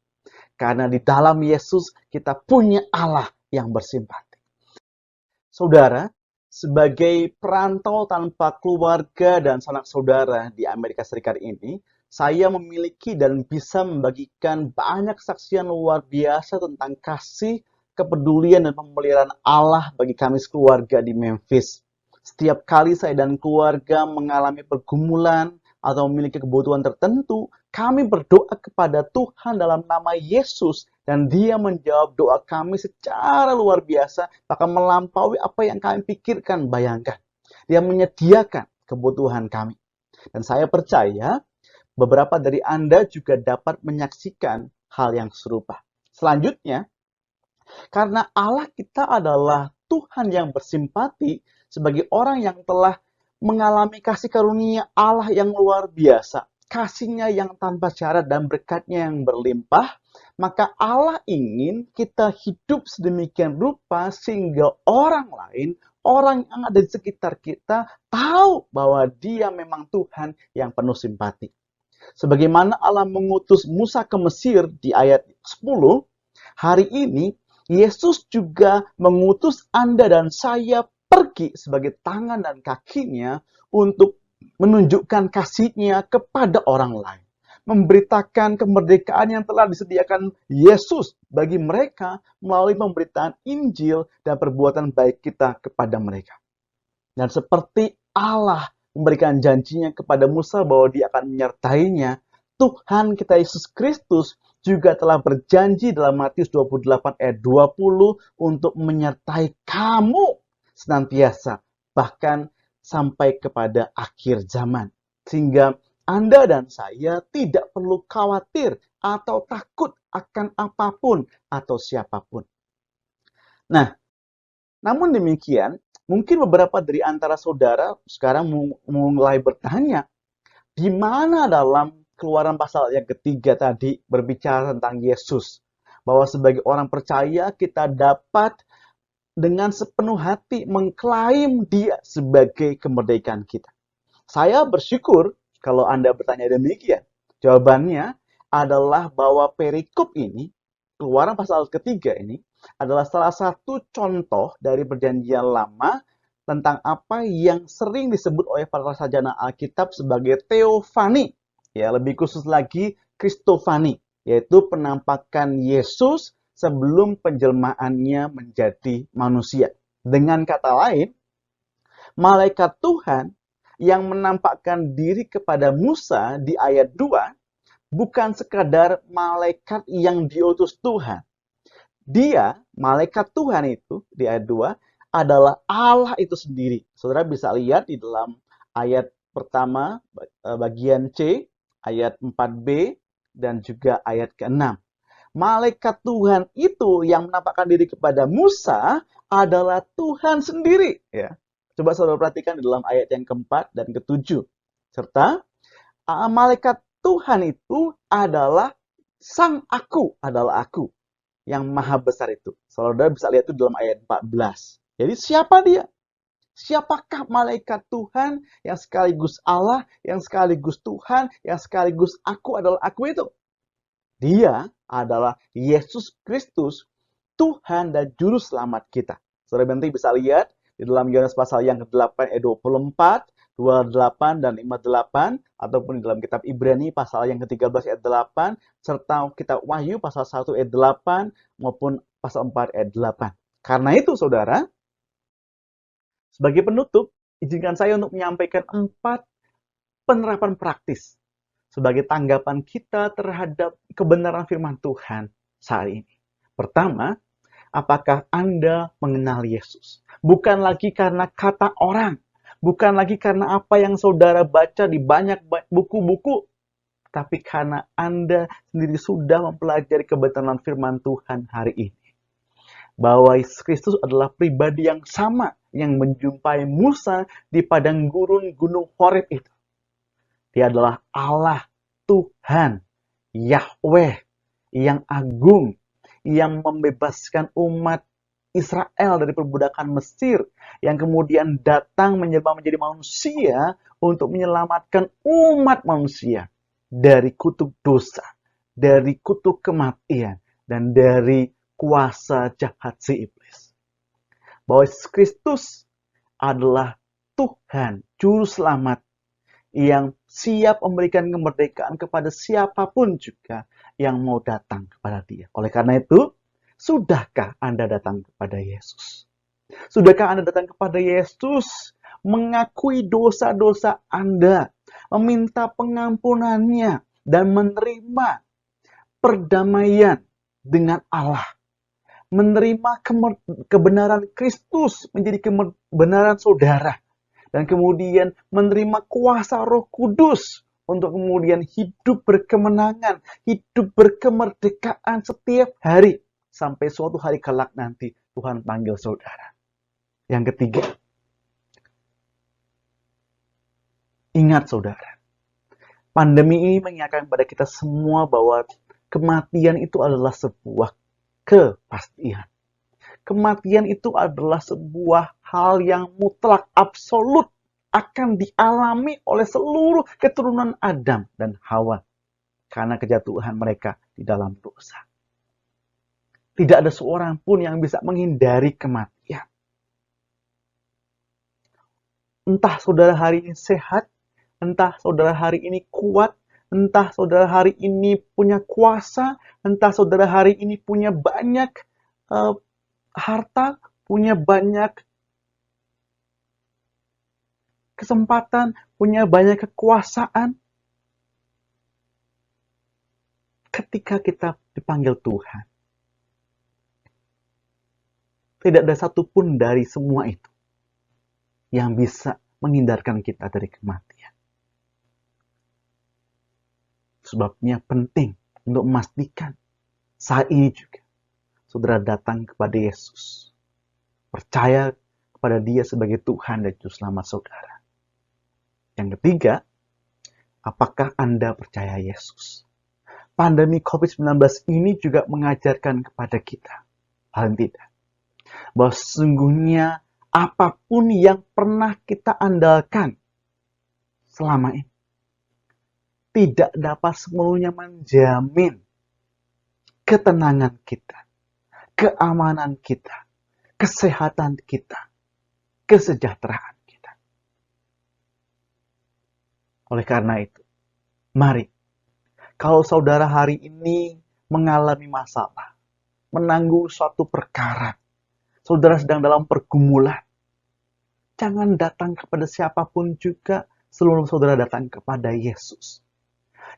Karena di dalam Yesus kita punya Allah yang bersimpati. Saudara, sebagai perantau tanpa keluarga dan sanak saudara di Amerika Serikat ini, saya memiliki dan bisa membagikan banyak kesaksian luar biasa tentang kasih, kepedulian, dan pemeliharaan Allah bagi kami sekeluarga di Memphis. Setiap kali saya dan keluarga mengalami pergumulan atau memiliki kebutuhan tertentu, kami berdoa kepada Tuhan dalam nama Yesus dan Dia menjawab doa kami secara luar biasa, bahkan melampaui apa yang kami pikirkan, bayangkan. Dia menyediakan kebutuhan kami. Dan saya percaya beberapa dari Anda juga dapat menyaksikan hal yang serupa. Selanjutnya, karena Allah kita adalah Tuhan yang bersimpati sebagai orang yang telah mengalami kasih karunia Allah yang luar biasa, kasih-Nya yang tanpa syarat dan berkat-Nya yang berlimpah, maka Allah ingin kita hidup sedemikian rupa sehingga orang lain, orang yang ada di sekitar kita tahu bahwa Dia memang Tuhan yang penuh simpati. Sebagaimana Allah mengutus Musa ke Mesir di ayat 10, hari ini Yesus juga mengutus Anda dan saya pergi sebagai tangan dan kakinya untuk menunjukkan kasih-Nya kepada orang lain. Memberitakan kemerdekaan yang telah disediakan Yesus bagi mereka melalui pemberitaan Injil dan perbuatan baik kita kepada mereka. Dan seperti Allah memberikan janjinya kepada Musa bahwa Dia akan menyertainya, Tuhan kita Yesus Kristus juga telah berjanji dalam Matius 28 ayat 20 untuk menyertai kamu senantiasa, bahkan sampai kepada akhir zaman. Sehingga Anda dan saya tidak perlu khawatir atau takut akan apapun atau siapapun. Nah, namun demikian, mungkin beberapa dari antara saudara sekarang mulai bertanya, di mana dalam Keluaran pasal yang ketiga tadi berbicara tentang Yesus, bahwa sebagai orang percaya kita dapat dengan sepenuh hati mengklaim Dia sebagai kemerdekaan kita. Saya bersyukur kalau Anda bertanya demikian. Jawabannya adalah bahwa perikop ini, Keluaran pasal ketiga ini, adalah salah satu contoh dari perjanjian lama tentang apa yang sering disebut oleh para sarjana Alkitab sebagai teofani. Ya, lebih khusus lagi Kristofani, yaitu penampakan Yesus sebelum penjelmaannya menjadi manusia. Dengan kata lain, malaikat Tuhan yang menampakkan diri kepada Musa di ayat 2 bukan sekadar malaikat yang diutus Tuhan. Dia, malaikat Tuhan itu, di ayat 2, adalah Allah itu sendiri. Saudara bisa lihat di dalam ayat pertama, bagian C, ayat 4b, dan juga ayat ke-6. Malaikat Tuhan itu yang menampakkan diri kepada Musa adalah Tuhan sendiri. Ya. Coba saudara perhatikan di dalam ayat yang keempat dan ketujuh. Serta malaikat Tuhan itu adalah Sang Aku, adalah Aku yang maha besar itu. Saudara bisa lihat itu dalam ayat 14. Jadi siapa dia? Siapakah malaikat Tuhan yang sekaligus Allah, yang sekaligus Tuhan, yang sekaligus Aku adalah Aku itu? Dia adalah Yesus Kristus, Tuhan dan Juru Selamat kita. Saudara nanti bisa lihat di dalam Yohanes pasal yang ke-8 ayat 24, 28 dan 58, ataupun di dalam kitab Ibrani pasal yang ke-13 ayat 8, serta kitab Wahyu pasal 1 ayat 8 maupun pasal 4 ayat 8. Karena itu saudara, sebagai penutup, izinkan saya untuk menyampaikan 4 penerapan praktis sebagai tanggapan kita terhadap kebenaran firman Tuhan saat ini. Pertama, apakah Anda mengenal Yesus? Bukan lagi karena kata orang, bukan lagi karena apa yang saudara baca di banyak buku-buku, tapi karena Anda sendiri sudah mempelajari kebenaran firman Tuhan hari ini. Bahwa Yesus Kristus adalah pribadi yang sama yang menjumpai Musa di padang gurun Gunung Horeb itu. Dia adalah Allah, Tuhan, Yahweh, yang agung, yang membebaskan umat Israel dari perbudakan Mesir, yang kemudian datang menjadi manusia untuk menyelamatkan umat manusia dari kutuk dosa, dari kutuk kematian, dan dari kuasa jahat si iblis. Bahwa Yesus Kristus adalah Tuhan, Juru Selamat, yang siap memberikan kemerdekaan kepada siapapun juga yang mau datang kepada Dia. Oleh karena itu, sudahkah Anda datang kepada Yesus? Sudahkah Anda datang kepada Yesus, mengakui dosa-dosa Anda, meminta pengampunannya, dan menerima perdamaian dengan Allah? Menerima kebenaran Kristus menjadi kebenaran saudara. Dan kemudian menerima kuasa Roh Kudus untuk kemudian hidup berkemenangan, hidup berkemerdekaan setiap hari. Sampai suatu hari kelak nanti Tuhan panggil saudara. Yang ketiga, ingat saudara, pandemi ini mengingatkan kepada kita semua bahwa kematian itu adalah sebuah kepastian. Kematian itu adalah sebuah hal yang mutlak, absolut, akan dialami oleh seluruh keturunan Adam dan Hawa karena kejatuhan mereka di dalam dosa. Tidak ada seorang pun yang bisa menghindari kematian. Entah saudara hari ini sehat, entah saudara hari ini kuat, entah saudara hari ini punya kuasa, entah saudara hari ini punya banyak harta, punya banyak kesempatan, punya banyak kekuasaan. Ketika kita dipanggil Tuhan, tidak ada satupun dari semua itu yang bisa menghindarkan kita dari kematian. Sebabnya penting untuk memastikan saat ini juga saudara datang kepada Yesus. Percaya kepada Dia sebagai Tuhan dan Juru Selamat saudara. Yang ketiga, apakah Anda percaya Yesus? Pandemi COVID-19 ini juga mengajarkan kepada kita, paling tidak, bahwa sesungguhnya apapun yang pernah kita andalkan selama ini tidak dapat sepenuhnya menjamin ketenangan kita, keamanan kita, kesehatan kita, kesejahteraan kita. Oleh karena itu, mari, kalau saudara hari ini mengalami masalah, menanggung suatu perkara, saudara sedang dalam pergumulan, jangan datang kepada siapapun juga sebelum saudara datang kepada Yesus.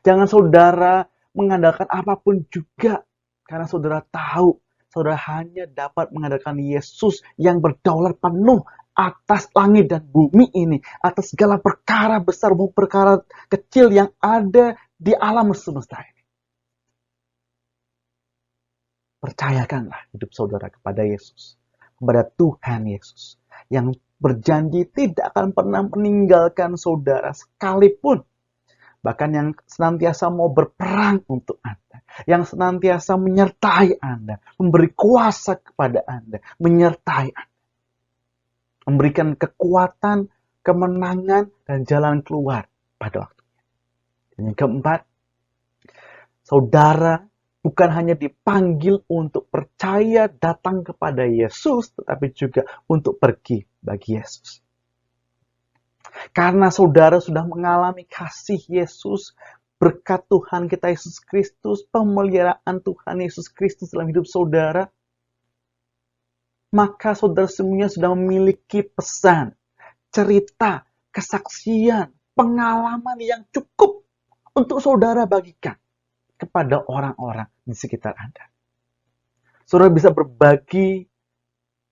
Jangan saudara mengandalkan apapun juga, karena saudara tahu saudara hanya dapat mengandalkan Yesus yang berdaulat penuh atas langit dan bumi ini, atas segala perkara besar maupun perkara kecil yang ada di alam semesta ini. Percayakanlah hidup saudara kepada Yesus, kepada Tuhan Yesus, yang berjanji tidak akan pernah meninggalkan saudara sekalipun. Bahkan yang senantiasa mau berperang untuk Anda, yang senantiasa menyertai Anda, memberi kuasa kepada Anda, menyertai Anda, memberikan kekuatan, kemenangan, dan jalan keluar pada waktunya. Dan yang keempat, saudara bukan hanya dipanggil untuk percaya datang kepada Yesus, tetapi juga untuk pergi bagi Yesus. Karena saudara sudah mengalami kasih Yesus, berkat Tuhan kita Yesus Kristus, pemeliharaan Tuhan Yesus Kristus dalam hidup saudara, maka saudara semuanya sudah memiliki pesan, cerita, kesaksian, pengalaman yang cukup untuk saudara bagikan kepada orang-orang di sekitar Anda. Saudara bisa berbagi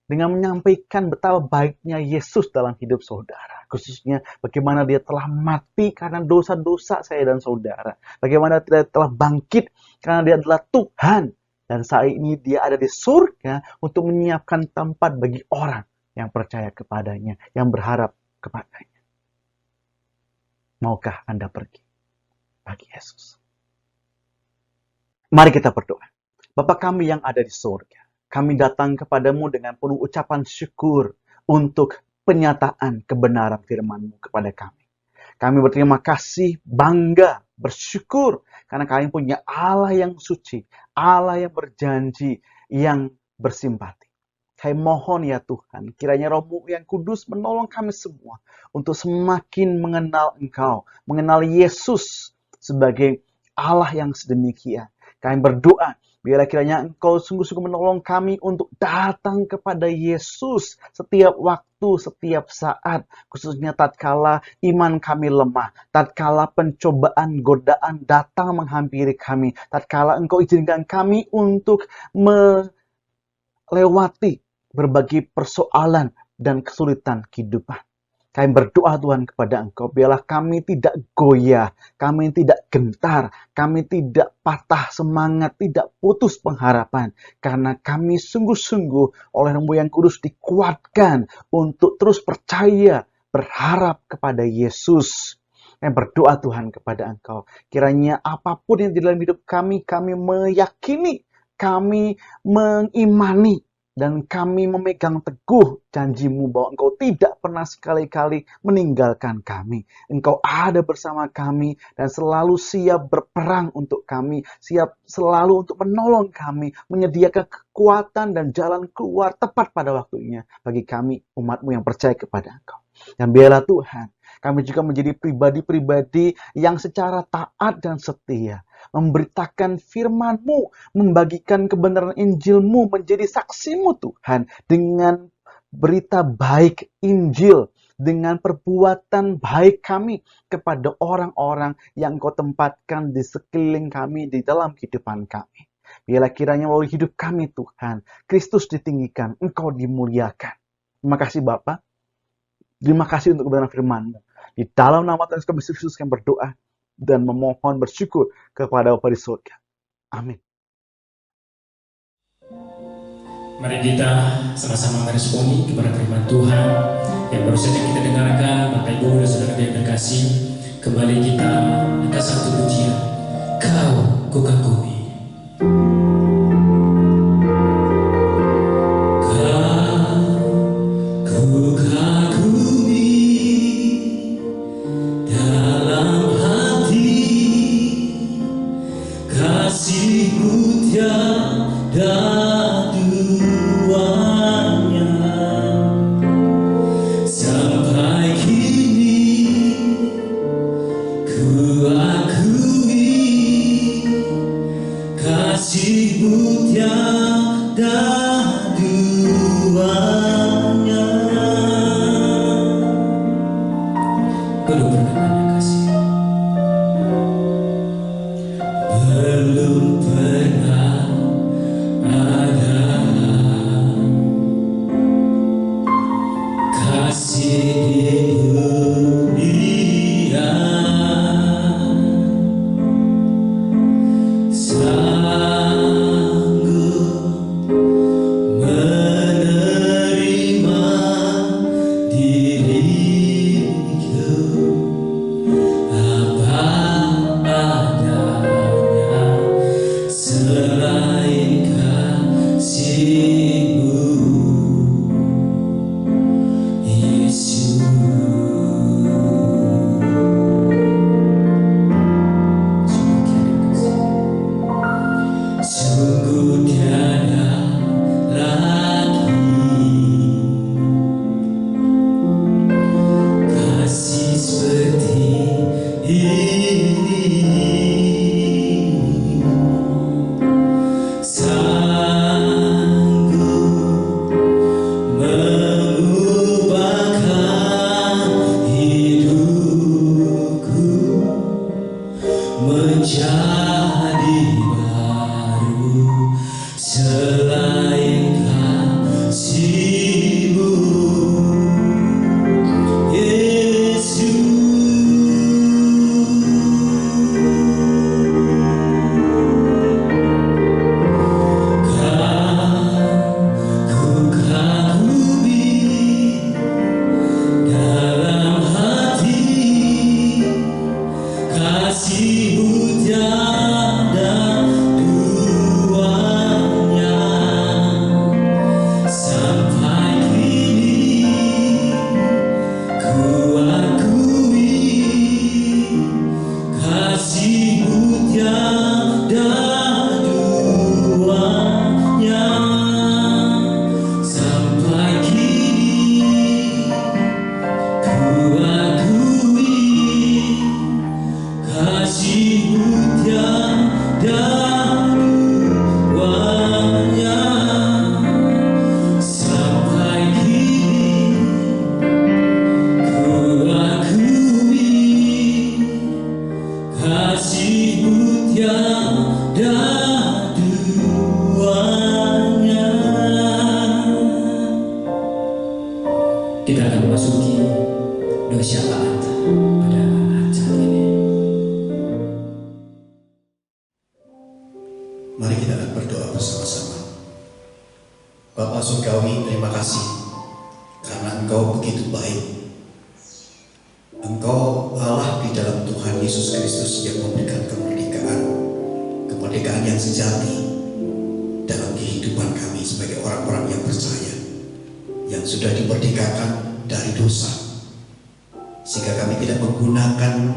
dengan menyampaikan betapa baiknya Yesus dalam hidup saudara. Khususnya bagaimana dia telah mati karena dosa-dosa saya dan saudara. Bagaimana dia telah bangkit karena dia adalah Tuhan. Dan saat ini dia ada di surga untuk menyiapkan tempat bagi orang yang percaya kepadanya, yang berharap kepadanya. Maukah Anda pergi bagi Yesus? Mari kita berdoa. Bapa kami yang ada di surga, kami datang kepadamu dengan penuh ucapan syukur untuk penyataan kebenaran firman-Mu kepada kami. Kami berterima kasih, bangga, bersyukur karena kami punya Allah yang suci, Allah yang berjanji, yang bersimpati. Kami mohon ya Tuhan, kiranya Roh-Mu yang kudus menolong kami semua untuk semakin mengenal Engkau, mengenal Yesus sebagai Allah yang sedemikian. Kami berdoa, biarlah kiranya Engkau sungguh-sungguh menolong kami untuk datang kepada Yesus setiap waktu, setiap saat. Khususnya tatkala iman kami lemah, tatkala pencobaan, godaan datang menghampiri kami, tatkala Engkau izinkan kami untuk melewati berbagai persoalan dan kesulitan kehidupan. Kami berdoa Tuhan kepada Engkau, biarlah kami tidak goyah, kami tidak gentar, kami tidak patah semangat, tidak putus pengharapan. Karena kami sungguh-sungguh oleh Roh-Mu yang kudus dikuatkan untuk terus percaya, berharap kepada Yesus. Kami berdoa Tuhan kepada Engkau, kiranya apapun yang di dalam hidup kami meyakini, kami mengimani, dan kami memegang teguh janji-Mu bahwa Engkau tidak pernah sekali-kali meninggalkan kami. Engkau ada bersama kami dan selalu siap berperang untuk kami. Siap selalu untuk menolong kami. Menyediakan kekuatan dan jalan keluar tepat pada waktunya. Bagi kami, umat-Mu yang percaya kepada Engkau. Dan biarlah Tuhan, kami juga menjadi pribadi-pribadi yang secara taat dan setia memberitakan firman-Mu, membagikan kebenaran Injil-Mu, menjadi saksi-Mu Tuhan, dengan berita baik Injil, dengan perbuatan baik kami kepada orang-orang yang Engkau tempatkan di sekeliling kami, di dalam kehidupan kami. Biarlah kiranya melalui hidup kami Tuhan, Kristus ditinggikan, Engkau dimuliakan. Terima kasih Bapa. Terima kasih untuk kebenaran firman-Mu. Di dalam nama Tuhan Yesus kami berdoa dan memohon bersyukur kepada Bapa di surga. Amin. Mari kita sama-sama meresponi kepada firman Tuhan yang baru saja kita dengarkan. Bapak Ibu dan Saudara yang terkasih, kembali kita ada satu pujian, Kau kukagumi. Kasih-Mu tiada duanya. belum pernah ada kasih di dunia sanggup menerima diriku apa adanya selain kasih-Mu, Yesus. Sungguh tiada lagi kasih seperti ini, sanggup mengubahkan hidupku menjadi baru selain kasih-Mu, Yesus. Ku kagumi dalam hati kasih-Mu tiada duanya, sampai kini ku akui kasih-Mu tiada duanya, sampai kini ku akui kasih-Mu tiada duanya, sampai kini ku akui kasih-Mu tiada duanya. Kita akan memasuki doa syafaat pada saat ini. Mari kita akan berdoa bersama-sama. Bapa Surgawi, terima kasih karena Engkau begitu baik. Engkau Allah di dalam Tuhan Yesus Kristus yang memberikan kemerdekaan yang sejati dalam kehidupan kami sebagai orang-orang yang percaya, yang sudah dimerdekakan dari dosa, sehingga kami tidak menggunakan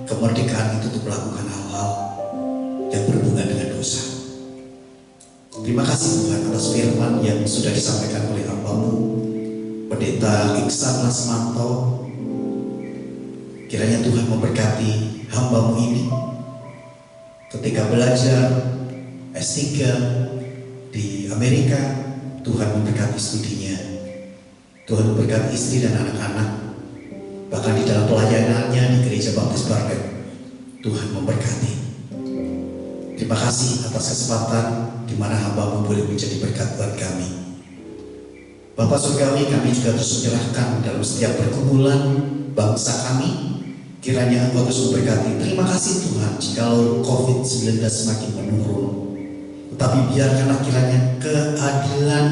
kemerdekaan itu untuk melakukan hal-hal yang berhubungan dengan dosa. Terima kasih Tuhan atas firman yang sudah disampaikan oleh hamba-Mu, Pendeta Iksan Lasmanto. Kiranya Tuhan memberkati hamba-Mu ini ketika belajar S3 di Amerika. Tuhan memberkati studinya, Tuhan memberkati istri dan anak-anak, bahkan di dalam pelayanannya di Gereja Baptis Barket. Tuhan memberkati. Terima kasih atas kesempatan di mana hamba-Mu boleh menjadi berkat buat kami. Bapak Surgawi, kami juga terus menyerahkan dalam setiap pergumulan bangsa kami. Kiranya Engkau terus memberkati. Terima kasih Tuhan jikalau COVID-19 semakin menurun, tetapi biarkanlah kiranya keadilan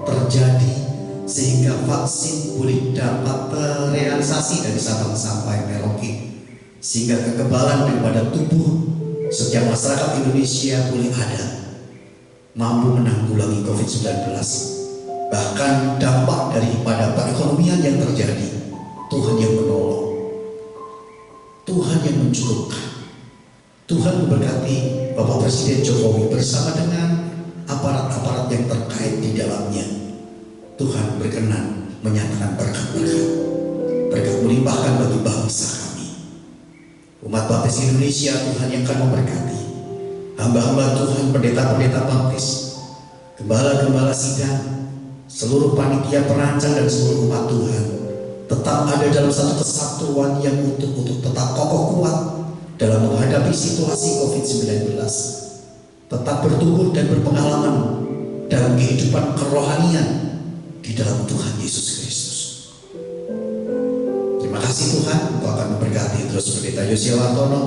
terjadi sehingga vaksin boleh dapat terrealisasi dari Sabang sampai Merauke, sehingga kekebalan daripada tubuh setiap masyarakat Indonesia boleh ada, mampu menanggulangi COVID-19. Bahkan dampak daripada perekonomian yang terjadi, Tuhan yang menolong, Tuhan yang mencukupkan. Tuhan memberkati Bapak Presiden Jokowi bersama dengan aparat-aparat yang terkait di dalamnya. Tuhan berkenan menyatakan berkat melimpahkan bagi bangsa kami. Umat Baptis Indonesia, Tuhan yang akan memberkati. Hamba-hamba Tuhan, pendeta-pendeta baptis, gembala-gembala sidang, seluruh panitia perancang dan seluruh umat Tuhan tetap ada dalam satu kesatuan yang untuk tetap kokoh kuat dalam menghadapi situasi COVID-19, tetap bertumbuh dan berpengalaman dalam kehidupan kerohanian di dalam Tuhan Yesus Kristus. Terima kasih Tuhan, Engkau akan memberkati terus Pendeta Yosia Wartono,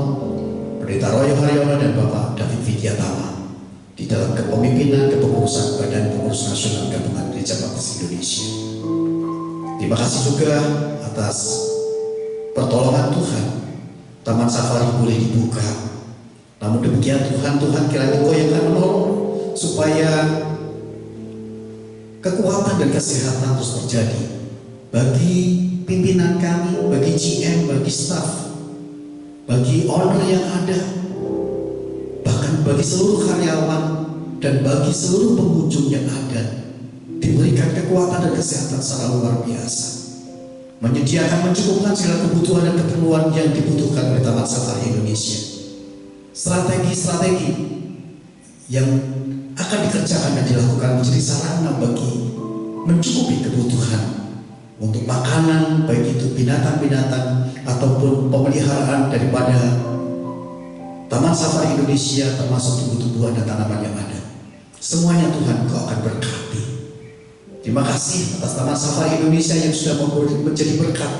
Pendeta Roy Haryono, dan Bapak David Widyatama di dalam kepemimpinan kepengurusan Badan Pengurus Nasional Gabungan Gereja Baptis Indonesia. Terima kasih juga atas pertolongan Tuhan, Taman Safari boleh dibuka. Namun demikian Tuhan kiranya Engkau yang akan menolong supaya kekuatan dan kesehatan terus terjadi bagi pimpinan kami, bagi GM, bagi staff, bagi owner yang ada, bahkan bagi seluruh karyawan dan bagi seluruh pengunjung yang ada, diberikan kekuatan dan kesehatan secara luar biasa, menyediakan mencukupkan segala kebutuhan dan keperluan yang dibutuhkan oleh Taman Safari Indonesia. Strategi-strategi yang akan dikerjakan dan dilakukan menjadi sarana bagi mencukupi kebutuhan untuk makanan, baik itu binatang-binatang ataupun pemeliharaan daripada Taman Safari Indonesia, termasuk tumbuh-tumbuhan dan tanaman yang ada. Semuanya Tuhan Kau akan berkati. Terima kasih atas Taman Safari Indonesia yang sudah menjadi berkat,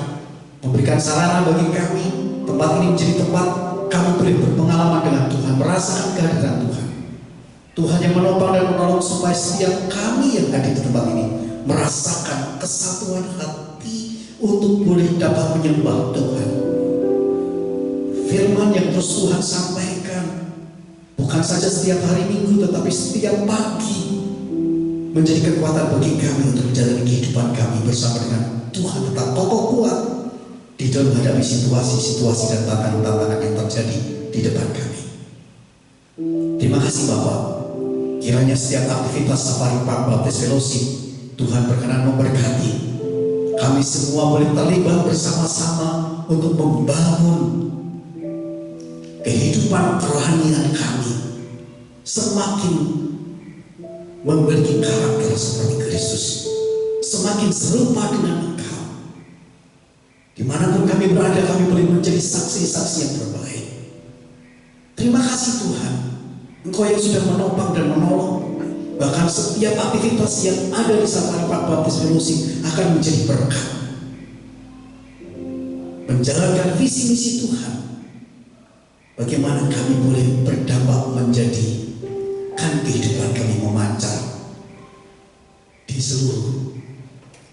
memberikan sarana bagi kami. Tempat ini menjadi tempat kami boleh berpengalaman dengan Tuhan, merasakan kehadiran Tuhan. Tuhan yang menopang dan menolong supaya setiap kami yang hadir di tempat ini merasakan kesatuan hati untuk boleh dapat menyembah Tuhan. Firman yang terus Tuhan sampaikan bukan saja setiap hari Minggu, tetapi setiap pagi menjadi kekuatan bagi kami untuk menjalani kehidupan kami bersama dengan Tuhan, tetap kokoh kuat di dalam menghadapi situasi-situasi dan tantangan-tantangan yang terjadi di depan kami. Terima kasih Bapak. Kiranya setiap aktivitas Safari Park Baptist Fellowship Tuhan berkenan memberkati. Kami semua boleh terlibat bersama-sama untuk membangun kehidupan kerohanian kami semakin memiliki karakter seperti Kristus, semakin serupa dengan Engkau. Dimanapun kami berada, kami boleh menjadi saksi-saksi yang terbaik. Terima kasih Tuhan, Engkau yang sudah menopang dan menolong. Bahkan setiap aktivitas yang ada di Safari Park Baptist Fellowship akan menjadi berkat, menjalankan visi misi Tuhan. Bagaimana kami boleh berdampak menjadikan kehidupan kami memancar di seluruh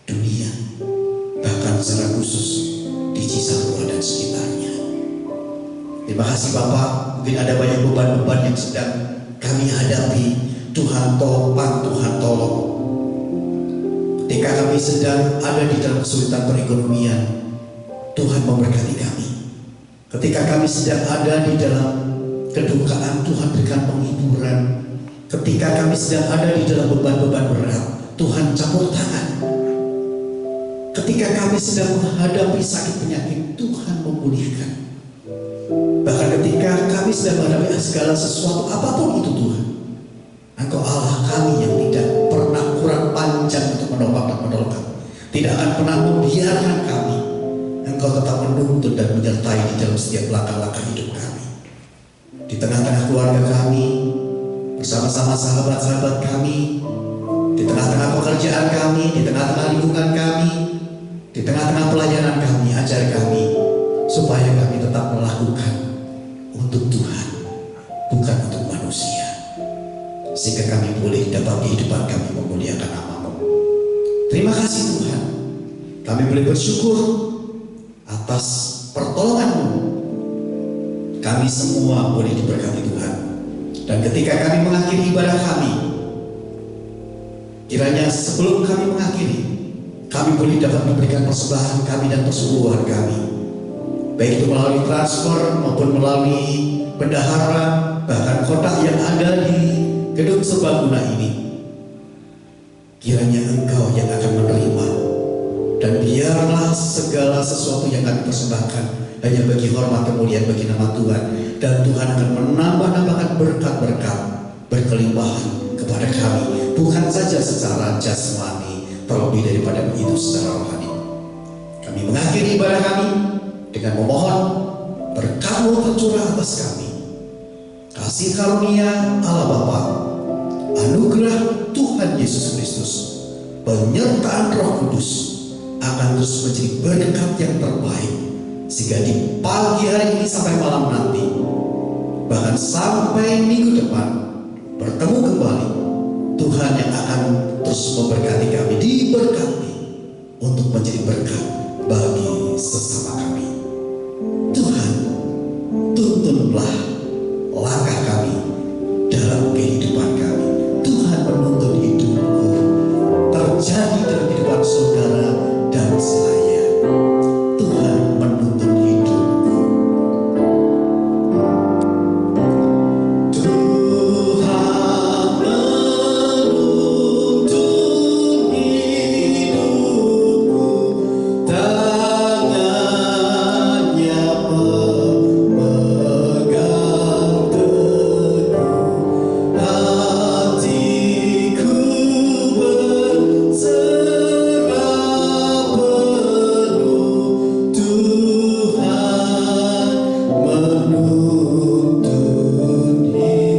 dunia, bahkan secara khusus di Cisarua dan sekitarnya. Terima kasih Bapak. Mungkin ada banyak beban-beban yang sedang kami hadapi. Tuhan topang, Tuhan tolong. Ketika kami sedang ada di dalam kesulitan perekonomian, Tuhan memberkati kami. Ketika kami sedang ada di dalam kedukaan, Tuhan berikan penghiburan. Ketika kami sedang ada di dalam beban-beban berat, Tuhan campur tangan. Ketika kami sedang menghadapi sakit penyakit, Tuhan memulihkan. Bahkan ketika kami sedang menghadapi segala sesuatu apapun itu, Tuhan, Engkau Allah kami yang tidak pernah kurang panjang untuk menopang dan menolong kami. Tidak akan pernah membiarkan kami. Engkau tetap menuntun dan menyertai di dalam setiap langkah-langkah hidup kami. Di tengah-tengah keluarga kami, bersama-sama sahabat-sahabat kami, di tengah-tengah pekerjaan kami, di tengah-tengah lingkungan kami, di tengah-tengah pelayanan kami, ajar kami supaya kami tetap melakukan untuk Tuhan, bukan untuk manusia, sehingga kami boleh dapat kehidupan kami memuliakan nama-Mu. Terima kasih Tuhan, kami boleh bersyukur atas pertolongan-Mu. Kami semua boleh diberkati Tuhan. Dan ketika kami mengakhiri ibadah kami, kiranya sebelum kami mengakhiri, kami boleh dapat memberikan persembahan kami dan persungguhan kami, baik itu melalui transfer maupun melalui bendahara, bahkan kotak yang ada di gedung serbaguna ini. Kiranya Engkau yang akan menerima, dan biarlah segala sesuatu yang kami persembahkan hanya bagi hormat kemuliaan bagi nama Tuhan, dan Tuhan akan menambah-nambahkan berkat-berkat berkelimpahan kepada kami, bukan saja secara jasmani, terlebih daripada itu secara rohani. Kami mengakhiri ibadah kami dengan memohon berkat-Mu tercurah atas kami. Kasih karunia Allah Bapa, anugerah Tuhan Yesus Kristus, penyertaan Roh Kudus akan terus menjadi berkat yang terbaik, sehingga di pagi hari ini sampai malam nanti, bahkan sampai minggu depan bertemu kembali, Tuhan yang akan terus memberkati kami, diberkati untuk menjadi berkat bagi sesama kami. Tuhan, tuntunlah langkah kami dalam kehidupan kami. Tuhan, menuntun hidupku terjadi dalam kehidupan saudara dan saya. Tuhan, menuntun hidupku. Tuhan, menuntun hidupku, tangannya memegang teguh, hatiku berserah penuh. Tuhan, menuntun hidupku. Amin.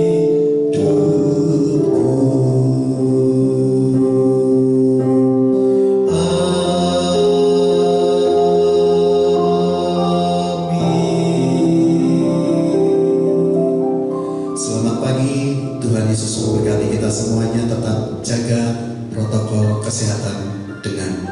Selamat pagi, Tuhan Yesus memberkati kita semuanya. Tetap jaga protokol kesehatan dengan